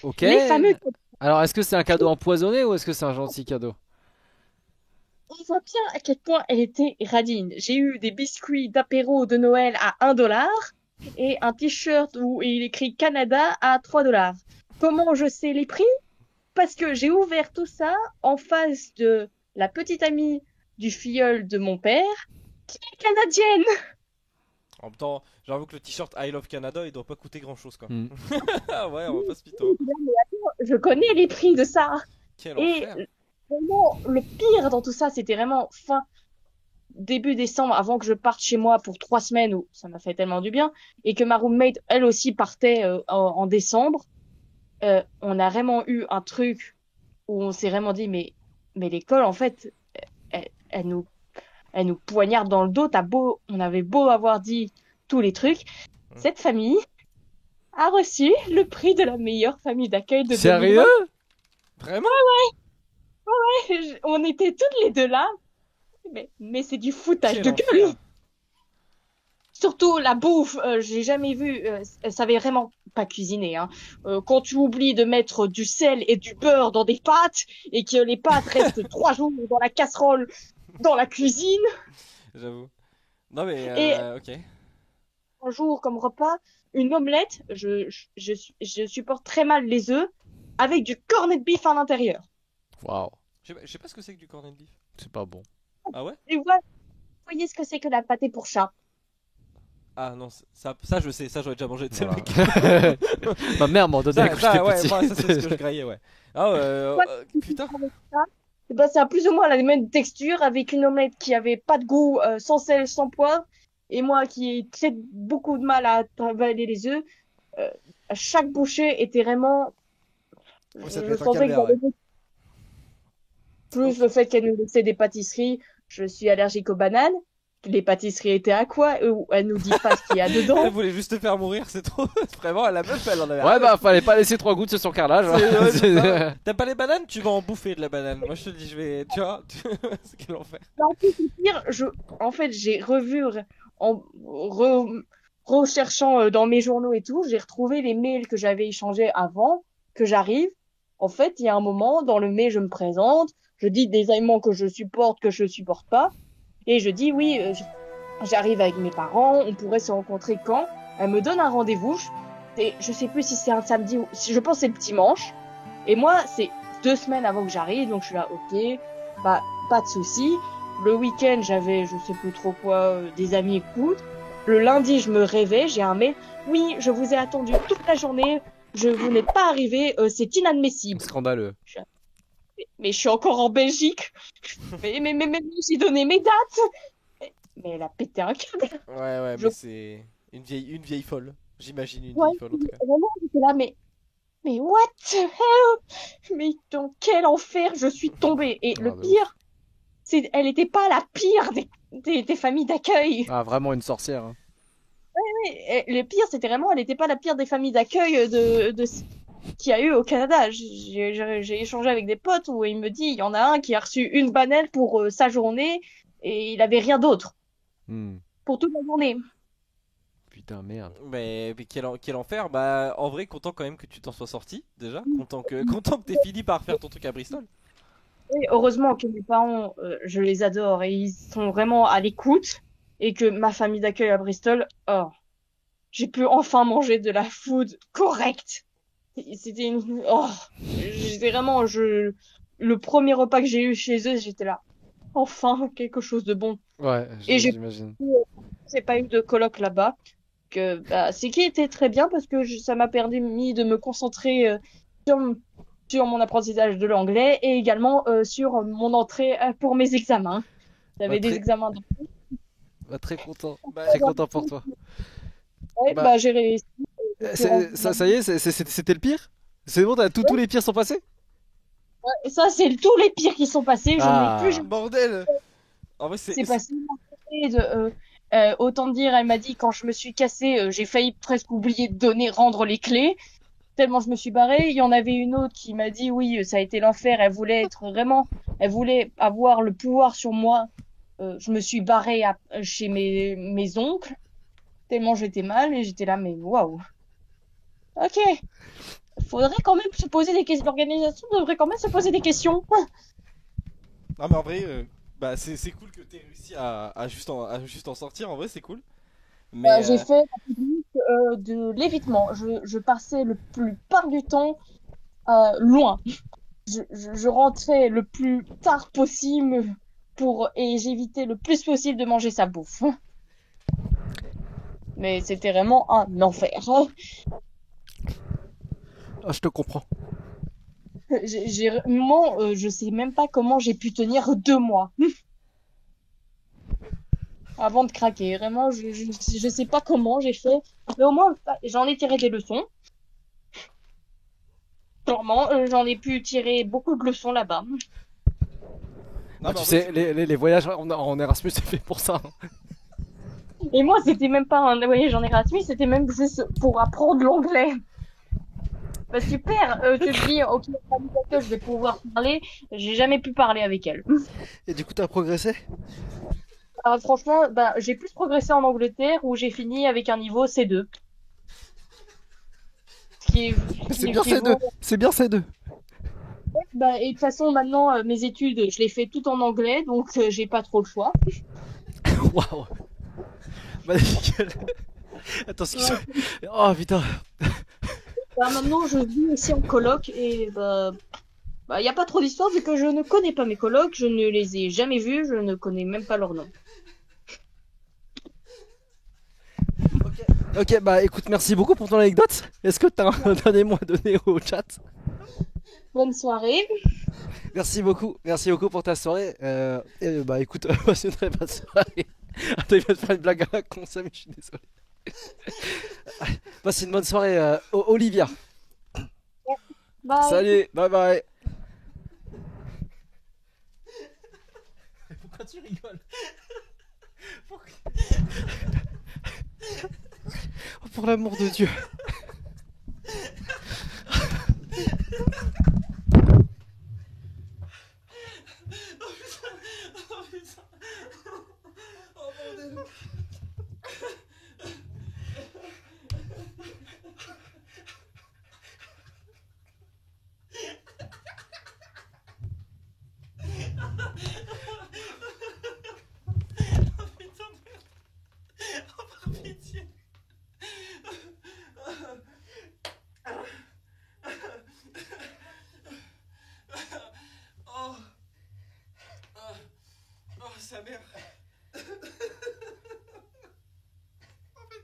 Ok. Les fameux cadeaux. Alors, est-ce que c'est un cadeau empoisonné ou est-ce que c'est un gentil cadeau? On voit bien à quel point elle était radine. J'ai eu des biscuits d'apéro de Noël à 1 $ et un t-shirt où il est écrit Canada à 3 $. Comment je sais les prix? Parce que j'ai ouvert tout ça en face de la petite amie du filleul de mon père, qui est canadienne. En même temps, j'avoue que le t-shirt I Love Canada, il doit pas coûter grand chose, quoi. Hmm. Ah ouais, on va pas se mytho. Je connais les prix de ça. Quel Et enfer. vraiment, le pire dans tout ça, c'était vraiment début décembre, avant que je parte chez moi pour 3 semaines, où ça m'a fait tellement du bien, et que ma roommate, elle aussi, partait en décembre. On a vraiment eu un truc où on s'est vraiment dit, mais l'école, en fait, elle nous poignarde dans le dos. On avait beau avoir dit tous les trucs. Cette famille a reçu le prix de la meilleure famille d'accueil de Sérieux? 2020. Vraiment? On était toutes les deux là. Mais c'est du foutage Quel de gueule. enfer. Surtout la bouffe, j'ai jamais vu. Elle savait vraiment pas cuisiner. Hein. Quand tu oublies de mettre du sel et du beurre dans des pâtes et que les pâtes restent 3 jours dans la casserole, dans la cuisine, J'avoue. Non mais, Et- ok. un jour comme repas, une omelette. Je supporte très mal les œufs avec du corned beef à l'intérieur. Waouh, Je sais pas ce que c'est que du corned beef. c'est pas bon. Ah ouais? Et voilà, vous voyez ce que c'est que la pâté pour chat. Ah non, ça je sais, ça j'aurais déjà mangé. Tu sais, mec. Voilà. Ma mère m'en donnait quand j'étais Ouais, petit. moi ça c'est ce que je graillais, ouais. Ah putain. Et ben, ça a plus ou moins la même texture avec une omelette qui avait pas de goût, sans sel, sans poivre. Et moi qui ai très beaucoup de mal à avaler les œufs, à chaque bouchée était vraiment. Ouais, ça Je devait être un sentais que calvaire, dans le goût, plus le fait qu'elle nous laissait des pâtisseries, je suis allergique aux bananes. Les pâtisseries étaient à quoi? Elle nous dit pas ce qu'il y a dedans. Elle voulait juste te faire mourir, c'est trop. Vraiment, la meuf elle en avait Ouais, rien. bah, fallait pas laisser 3 gouttes sur son carrelage. hein. Ouais, c'est ça. T'as pas les bananes, tu vas en bouffer de la banane. Moi je te dis, je vais. Tu vois, c'est quel enfer. Mais en plus, le pire, en fait, j'ai revu en recherchant dans mes journaux et tout, j'ai retrouvé les mails que j'avais échangés avant que j'arrive. En fait, il y a un moment, dans le mail, je me présente, je dis des aliments que je supporte pas, et je dis oui, j'arrive avec mes parents, on pourrait se rencontrer quand? Elle me donne un rendez-vous. Je sais plus si c'est un samedi ou je pense que c'est le dimanche. Et moi, c'est 2 semaines avant que j'arrive, donc je suis là, ok, bah pas de souci. Le week-end, j'avais, je sais plus trop quoi, des amis écoutent. Le lundi, je me réveille, j'ai un mail. Oui, je vous ai attendu toute la journée. Vous n'êtes pas arrivé, c'est inadmissible. Scandaleux. Mais je suis encore en Belgique. Mais j'ai donné mes dates. Mais elle a pété un câble. Ouais, Je- mais c'est une vieille folle. J'imagine une Ouais, vieille folle en tout cas. vraiment, j'étais là, mais what the hell? Mais dans quel enfer je suis tombée. Et le de pire, elle était pas la pire des familles d'accueil. Ah, vraiment une sorcière. Hein. Et le pire, c'était vraiment, elle n'était pas la pire des familles d'accueil qu'il y a eu au Canada. J'ai échangé avec des potes où il me dit, il y en a un qui a reçu une banelle pour sa journée et il avait rien d'autre Hmm. pour toute la journée. Putain, merde. Mais quel enfer. Bah, en vrai, content quand même que tu t'en sois sorti, déjà. Content que t'aies fini par faire ton truc à Bristol. Et heureusement que mes parents, je les adore et ils sont vraiment à l'écoute et que ma famille d'accueil à Bristol, oh, j'ai pu enfin manger de la food correcte. C'était oh, j'étais vraiment, le premier repas que j'ai eu chez eux, j'étais là. Enfin, quelque chose de bon. Ouais, Et j'imagine. j'ai pas eu de coloc là-bas. C'est qui était très bien parce que ça m'a permis de me concentrer sur mon apprentissage de l'anglais et également sur mon entrée pour mes examens. J'avais des très- examens. Bah, très content. Bah, Très content pour toi. Bah, j'ai réussi. Ça y est, c'était le pire? C'est bon, tous les pires sont passés? Et ça, c'est tous les pires qui sont passés. Je Ah. n'ai plus Bordel. En vrai, C'est passé autant dire, elle m'a dit quand je me suis cassée, j'ai failli presque oublier de rendre les clés, tellement je me suis barrée. Il y en avait une autre qui m'a dit oui, ça a été l'enfer, elle voulait avoir le pouvoir sur moi. Je me suis barrée chez mes oncles, tellement j'étais mal et j'étais là, mais waouh. Ok, faudrait quand même se poser des questions. L'organisation devrait quand même se poser des questions. Non, mais en vrai, bah, c'est cool que t'aies réussi à juste en sortir. En vrai, c'est cool. Mais J'ai fait la technique de l'évitement. Je passais le plupart du temps loin. Je rentrais le plus tard possible et j'évitais le plus possible de manger sa bouffe. Mais c'était vraiment un enfer. Ah, je te comprends. Je sais même pas comment j'ai pu tenir 2 mois. Avant de craquer. Vraiment, je sais pas comment j'ai fait. Mais au moins, j'en ai tiré des leçons. Clairement, j'en ai pu tirer beaucoup de leçons là-bas. non, Bah, mais tu en sais, vrai, les voyages en Erasmus, c'est fait pour ça. Et moi, c'était même pas un voyage en Erasmus, c'était même juste pour apprendre l'anglais. Bah super, tu te dis, ok, je vais pouvoir parler. J'ai jamais pu parler avec elle. Et du coup, t'as progressé? Alors, franchement, bah, j'ai plus progressé en Angleterre où j'ai fini avec un niveau C2. Ce qui est, C'est bien ces deux. C'est bien ces deux. Bah, et de toute façon, maintenant, mes études, je les fais toutes en anglais, donc j'ai pas trop le choix. Waouh. Bah, nickel. Attends, excuse-moi. Oh putain. Bah, maintenant, je vis aussi en coloc et y a pas trop d'histoire vu que je ne connais pas mes colocs, je ne les ai jamais vus, je ne connais même pas leur nom. Ok, bah écoute, merci beaucoup pour ton anecdote. Est-ce que t'as un dernier mot à donner au chat? Bonne soirée. Merci beaucoup pour ta soirée. Et bah écoute, passe une très bonne soirée. Attends, il va te faire une blague à la con, ça, mais je suis désolé. Passe une bonne soirée, Olivia. Bye. Salut, bye bye. pourquoi tu rigoles? Oh, pour l'amour de Dieu. Sa mère. En fait,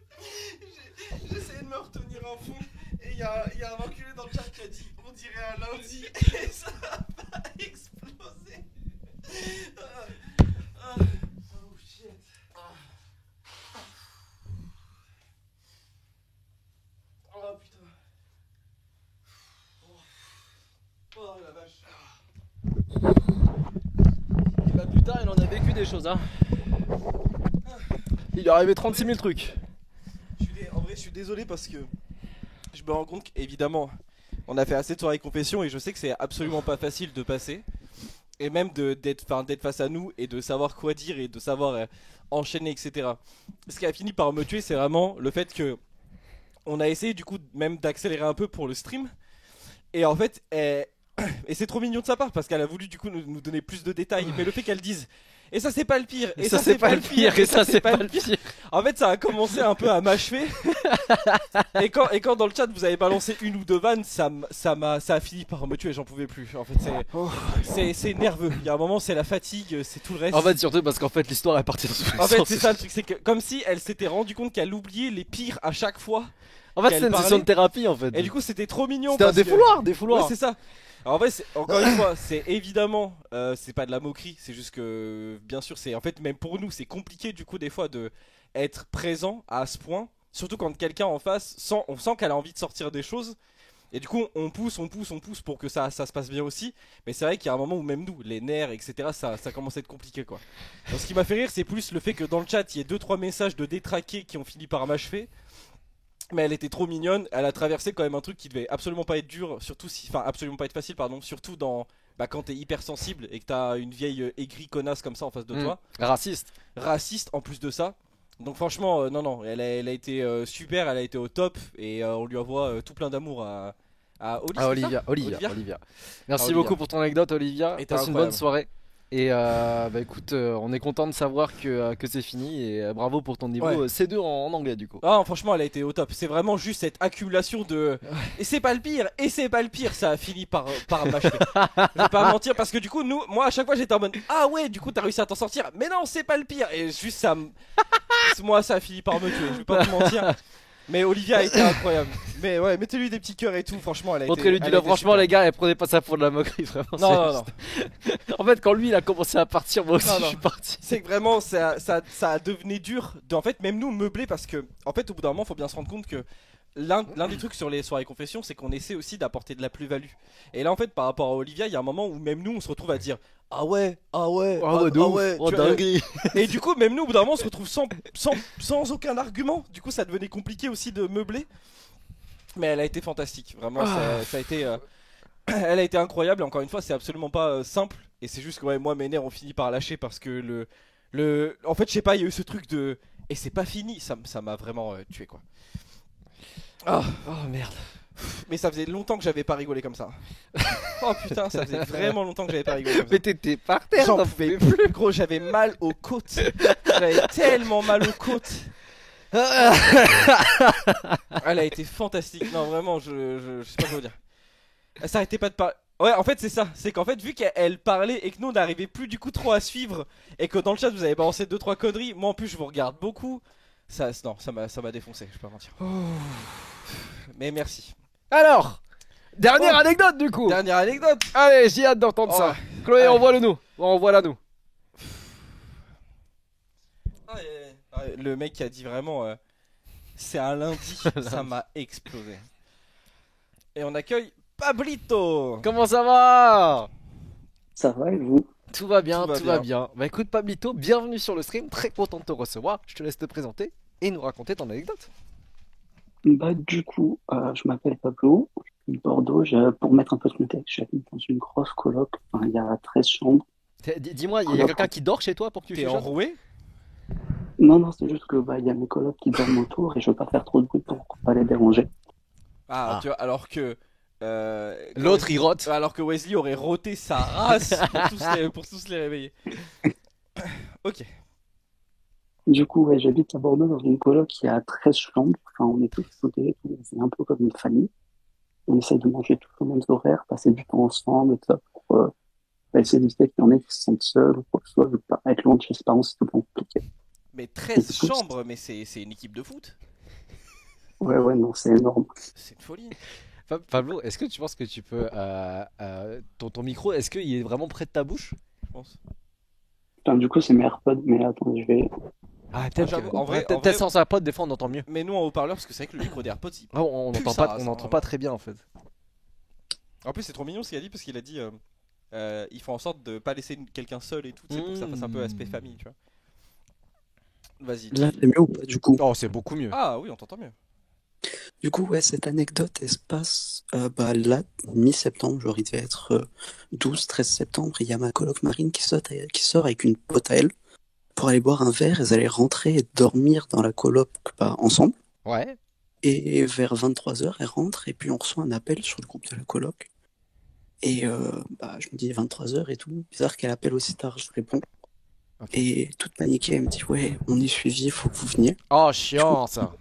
j'essayais de me retenir en fond et il y a un enculé dans le chat qui a dit on dirait un lundi et ça a pas explosé. Oh shit. Oh putain. Oh la vache. Et bah putain, il en a vécu des choses, hein. Il est arrivé 36 000 trucs. Je suis suis désolé parce que je me rends compte qu'évidemment, on a fait assez de soirées confession et je sais que c'est absolument pas facile de passer. Et même d'être face à nous et de savoir quoi dire et de savoir enchaîner, etc. Ce qui a fini par me tuer, c'est vraiment le fait que on a essayé du coup même d'accélérer un peu pour le stream. Et en fait, et c'est trop mignon de sa part parce qu'elle a voulu du coup nous donner plus de détails. Mais le fait qu'elle dise, et ça c'est pas le pire, Et ça c'est pas le pire, et ça c'est pas le pire. En fait, ça a commencé un peu à m'achever. et quand dans le chat vous avez balancé une ou deux vannes, ça a fini par me tuer. J'en pouvais plus. En fait, c'est nerveux. Il y a un moment, c'est la fatigue, c'est tout le reste. En fait, surtout parce qu'en fait, l'histoire est partie dans tous les En fait, sens. c'est ça le truc, c'est que comme si elle s'était rendu compte qu'elle oubliait les pires à chaque fois. En fait, qu'elle c'était une session parlait. de thérapie en fait. Et du coup, c'était trop mignon. C'était un parce que- défouloir, Ouais, défouloir. c'est ça. Alors, en vrai, encore une fois, c'est évidemment, c'est pas de la moquerie, c'est juste que, bien sûr, c'est en fait, même pour nous, c'est compliqué du coup, des fois, de être présent à ce point. Surtout quand quelqu'un en face, on sent qu'elle a envie de sortir des choses. Et du coup, on pousse pour que ça se passe bien aussi. Mais c'est vrai qu'il y a un moment où même nous, les nerfs, etc., ça commence à être compliqué quoi. Donc, ce qui m'a fait rire, c'est plus le fait que dans le chat, il y ait 2-3 messages de détraqués qui ont fini par m'achever. Mais elle était trop mignonne, elle a traversé quand même un truc qui devait absolument pas être dur, absolument pas être facile, pardon, surtout quand t'es hyper sensible et que t'as une vieille aigrie connasse comme ça en face de toi, Raciste. raciste en plus de ça. Donc franchement, non, elle a été super, elle a été au top et on lui envoie tout plein d'amour à Oli, Ah, c'est Olivia, ça Olivia. Merci Olivia. beaucoup pour ton anecdote, Olivia. Et t'es Passe une incroyable. bonne soirée. Et écoute, on est content de savoir que c'est fini. Et bravo pour ton niveau Ouais. C2 en anglais du coup. Ah franchement elle a été au top, c'est vraiment juste cette accumulation de et c'est pas le pire, ça a fini par m'achever. Je vais pas mentir parce que du coup moi à chaque fois j'étais en mode ah ouais du coup t'as réussi à t'en sortir, mais non c'est pas le pire et juste moi ça a fini par me tuer, je vais pas te mentir. Mais Olivia a été incroyable. Mais ouais, mettez-lui des petits cœurs et tout, franchement elle a été. Montrez-lui du elle a love, été franchement super. les gars, et prenez pas ça pour de la moquerie vraiment. Non. En fait, quand lui il a commencé à partir, moi aussi Non, je non. suis parti. C'est que vraiment ça a devenu dur en fait même nous meubler parce que en fait au bout d'un moment faut bien se rendre compte que l'un des trucs sur les soirées confession c'est qu'on essaie aussi d'apporter de la plus-value. Et là en fait par rapport à Olivia il y a un moment où même nous on se retrouve à dire ah ouais De ouf. Oh tu vois, dinguerie. et du coup même nous au bout d'un moment on se retrouve sans aucun argument. Du coup ça devenait compliqué aussi de meubler. Mais elle a été fantastique vraiment ça a été elle a été incroyable et encore une fois c'est absolument pas simple. Et c'est juste que ouais, moi mes nerfs ont fini par lâcher parce que en fait je sais pas il y a eu ce truc de et c'est pas fini, ça m'a vraiment tué quoi. Ah, Oh merde. mais ça faisait longtemps que j'avais pas rigolé comme ça. Oh putain ça faisait vraiment longtemps que j'avais pas rigolé comme ça. Mais t'étais par terre, J'en t'en pouvais pouvais plus gros, j'avais mal aux côtes. J'avais tellement mal aux côtes. Elle a été fantastique. Non vraiment je sais pas quoi vous dire. Elle s'arrêtait pas de parler. Ouais en fait c'est ça, c'est qu'en fait vu qu'elle parlait et que nous on n'arrivait plus du coup trop à suivre et que dans le chat vous avez balancé 2-3 conneries, moi en plus je vous regarde beaucoup, ça m'a défoncé, je vais pas mentir. Mais merci. Alors, dernière Bon. anecdote du coup. Dernière anecdote. Allez, j'ai hâte d'entendre Oh. ça. Chloé, Allez. envoie-le nous. Envoie-la nous. Le mec qui a dit vraiment c'est un lundi, ça m'a explosé. Et on accueille Pablito. Comment ça va? Ça va et vous? Tout va bien, Tout va tout va bien. bien. Bah écoute Pablito, bienvenue sur le stream, très content de te recevoir. Je te laisse te présenter et nous raconter ton anecdote. Bah du coup, je m'appelle Pablo, je suis de Bordeaux. Pour mettre un peu de contexte, j'habite dans une grosse coloc. Enfin, il y a 13 chambres. Dis-moi, il y a quelqu'un qui dort chez toi pour que tu T'es chuchotes? enroué? Non, c'est juste que il y a mes colocs qui dorment autour et je veux pas faire trop de bruit pour pas les déranger. Ah, tu vois, alors que L'autre il rote. alors que Wesley aurait roté sa race pour tous les réveiller. Ok. Du coup, ouais, j'habite à Bordeaux dans une coloc qui a 13 chambres. Enfin, on est tous soudés, c'est un peu comme une famille. On essaye de manger tous aux mêmes horaires, passer du temps ensemble, et tout ça, pour essayer d'éviter qu'il y en ait qui se sentent seuls ou quoi que ce soit, vu que pas être loin de chez ses parents, c'est tout le temps compliqué. Mais 13 chambres, mais c'est une équipe de foot. Ouais, non, c'est énorme. C'est une folie. Pablo, est-ce que tu penses que tu peux ton micro, est-ce qu'il est vraiment près de ta bouche? Je pense. Putain, du coup, c'est mes AirPods, mais attends, je vais. Ah, j'avoue, en vrai- peut-être sans sa pote, des fois on entend mieux. Mais nous en haut-parleur, parce que c'est vrai que le micro des AirPods, Ah, on Plus n'entend ça, pas, ça, on n'entend ouais. pas très bien en fait. en plus c'est trop mignon ce qu'il a dit parce qu'il a dit ils font en sorte de pas laisser quelqu'un seul et tout, tu sais, pour que ça fasse un peu aspect famille, tu vois. Vas-y. Là, c'est mieux ou pas, du coup? Oh, c'est beaucoup mieux. Ah oui, on t'entend mieux. Du coup, ouais, cette anecdote, elle se passe bah, là, mi-septembre, genre il devait être 12-13 septembre, et il y a ma coloc Marine qui sort avec une pote à elle pour aller boire un verre, elles allaient rentrer et dormir dans la coloc bah, ensemble, Ouais. et vers 23h, elles rentrent, et puis on reçoit un appel sur le groupe de la coloc, et bah, je me dis 23h et tout, bizarre qu'elle appelle aussi tard, je réponds, Ok. et toute paniquée, elle me dit, ouais, on est suivi, faut que vous veniez. Oh, chiant ça.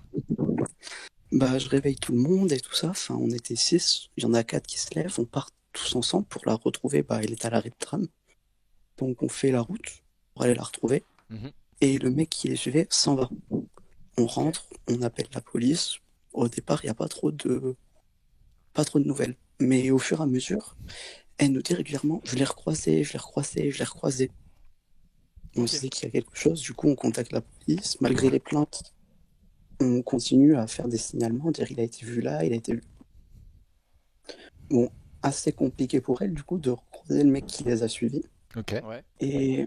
Bah, je réveille tout le monde et tout ça. Enfin, on était 6. Il y en a 4 qui se lèvent. On part tous ensemble pour la retrouver. Bah, elle est à l'arrêt de tram. Donc, on fait la route pour aller la retrouver. Mhm. Et le mec qui les suivait s'en va. On rentre, on appelle la police. Au départ, il n'y a pas trop de nouvelles. Mais au fur et à mesure, elle nous dit régulièrement, je l'ai recroisé, je l'ai recroisé, je l'ai recroisé. On Ok. se dit qu'il y a quelque chose. Du coup, on contacte la police. Malgré les plaintes, on continue à faire des signalements, dire il a été vu là, il a été vu. Bon, assez compliqué pour elle, du coup, de recroiser le mec qui les a suivis. Ok. Ouais. Et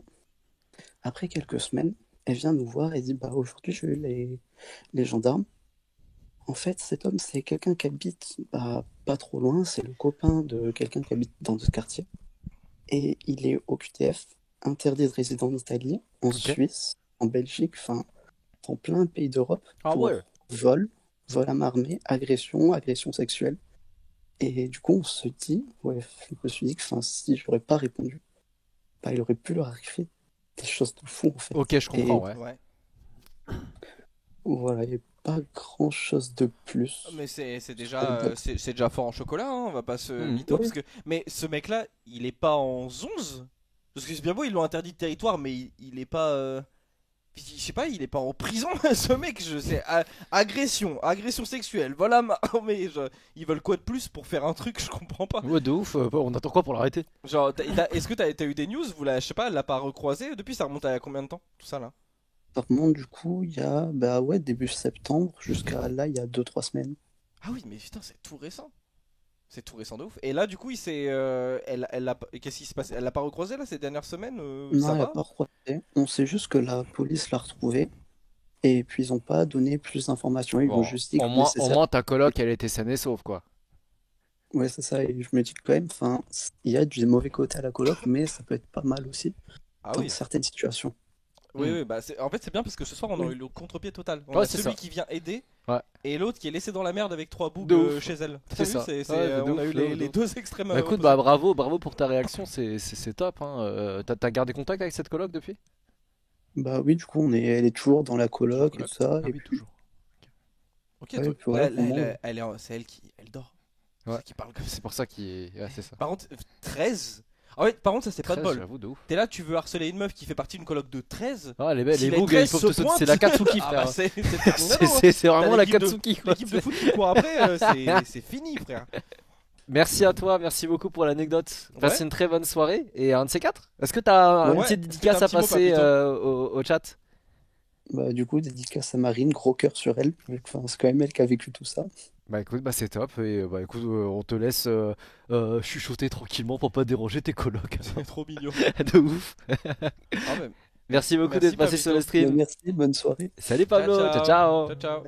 après quelques semaines, elle vient nous voir et dit, bah aujourd'hui, j'ai eu les gendarmes. En fait, cet homme, c'est quelqu'un qui habite bah, pas trop loin, c'est le copain de quelqu'un qui habite dans ce quartier. Et il est au QTF, interdit de résider en Italie, en Ok. Suisse, en Belgique, enfin, dans plein de pays d'Europe, Ah pour ouais. vol à main armée, agression sexuelle. Et du coup, on se dit, ouais, je me suis dit que enfin, si j'aurais pas répondu, bah, il aurait pu leur arriver des choses de fou en fait. Ok, je comprends, Et ouais. Ouais. voilà, il n'y a pas grand chose de plus. Mais c'est Sur déjà, l'anecdote. c'est déjà fort en chocolat, hein, on va pas se Mhm. mytho. Ouais. Parce que... Mais ce mec-là, il est pas en 11. Parce que c'est bien beau, ils l'ont interdit de territoire, mais il est pas. Je sais pas, il est pas en prison, ce mec. Je sais. Agression sexuelle, voilà. Mais ils veulent quoi de plus pour faire un truc, je comprends pas. Ouais, de ouf. On attend quoi pour l'arrêter? Genre, est-ce que t'as eu des news? Je sais pas, elle l'a pas recroisé depuis, ça remonte à combien de temps, tout ça là? Ça remonte du coup, il y a bah ouais, début septembre jusqu'à là, il y a 2-3 semaines. Ah oui, mais putain, c'est tout récent. C'est tout récent de ouf. Et là, du coup, qu'est-ce qui se passe? Elle l'a pas recroisé là ces dernières semaines? Non, Ça il n'y a va? pas recroisé. On sait juste que la police l'a retrouvé et puis ils n'ont pas donné plus d'informations. Ils ont Bon, juste dit au que moins nécessaire. ta coloc, elle était saine et sauve, quoi. Ouais, c'est ça. Et je me dis que quand même, enfin, il y a du mauvais côté à la coloc, mais ça peut être pas mal aussi Ah dans oui. certaines situations. Oui, Mm. oui, bah en fait c'est bien parce que ce soir on a Oui. eu le contre-pied total. On Ouais, a c'est celui ça. qui vient aider Ouais. et l'autre qui est laissé dans la merde avec 3 bougs De ouf. chez elle. C'est T'as vu, ça. c'est, Ouais, de on a ouf, eu de ouf, de les ouf. deux extrêmes. Bah écoute, bah bravo pour ta réaction, c'est top, hein. T'as gardé contact avec cette coloc depuis? Bah oui, du coup, elle est toujours dans la Toujours coloc et coloc. tout ça. Ah Et oui, puis, toujours. Ok, ouais, toi, puis voilà, là, pour moi, c'est elle qui elle dort. Ouais. C'est qui parle comme ça. C'est pour ça qu'il... Ouais, c'est ça. Par contre, 13. Ah ouais, par contre, ça c'est pas de 13, bol. j'avoue, de ouf. T'es là, tu veux harceler une meuf qui fait partie d'une coloc de 13. Ah, les Si bougs, ils peuvent te sauter. C'est la Katsuki, Ah frère. bah c'est terminado, hein. C'est vraiment T'as la l'équipe de- Katsuki, quoi. L'équipe de foot qui court après, c'est fini, frère. Merci à toi, merci beaucoup pour l'anecdote. Passe Ouais. une très bonne soirée et un de ces quatre. Est-ce que t'as une Ouais, petite est-ce que dédicace t'as un à petit mot, passer Papito au chat? bah, du coup, dédicace à Marine, gros cœur sur elle. Enfin, c'est quand même elle qui a vécu tout ça. Bah écoute, bah c'est top et bah écoute, on te laisse chuchoter tranquillement pour pas déranger tes colocs. C'est trop mignon. De ouf. Ah, mais- Merci beaucoup Merci, d'être passé sur le Pablito. Bah, stream. merci, bonne soirée. Salut Pablo, ciao ciao. Ciao, ciao.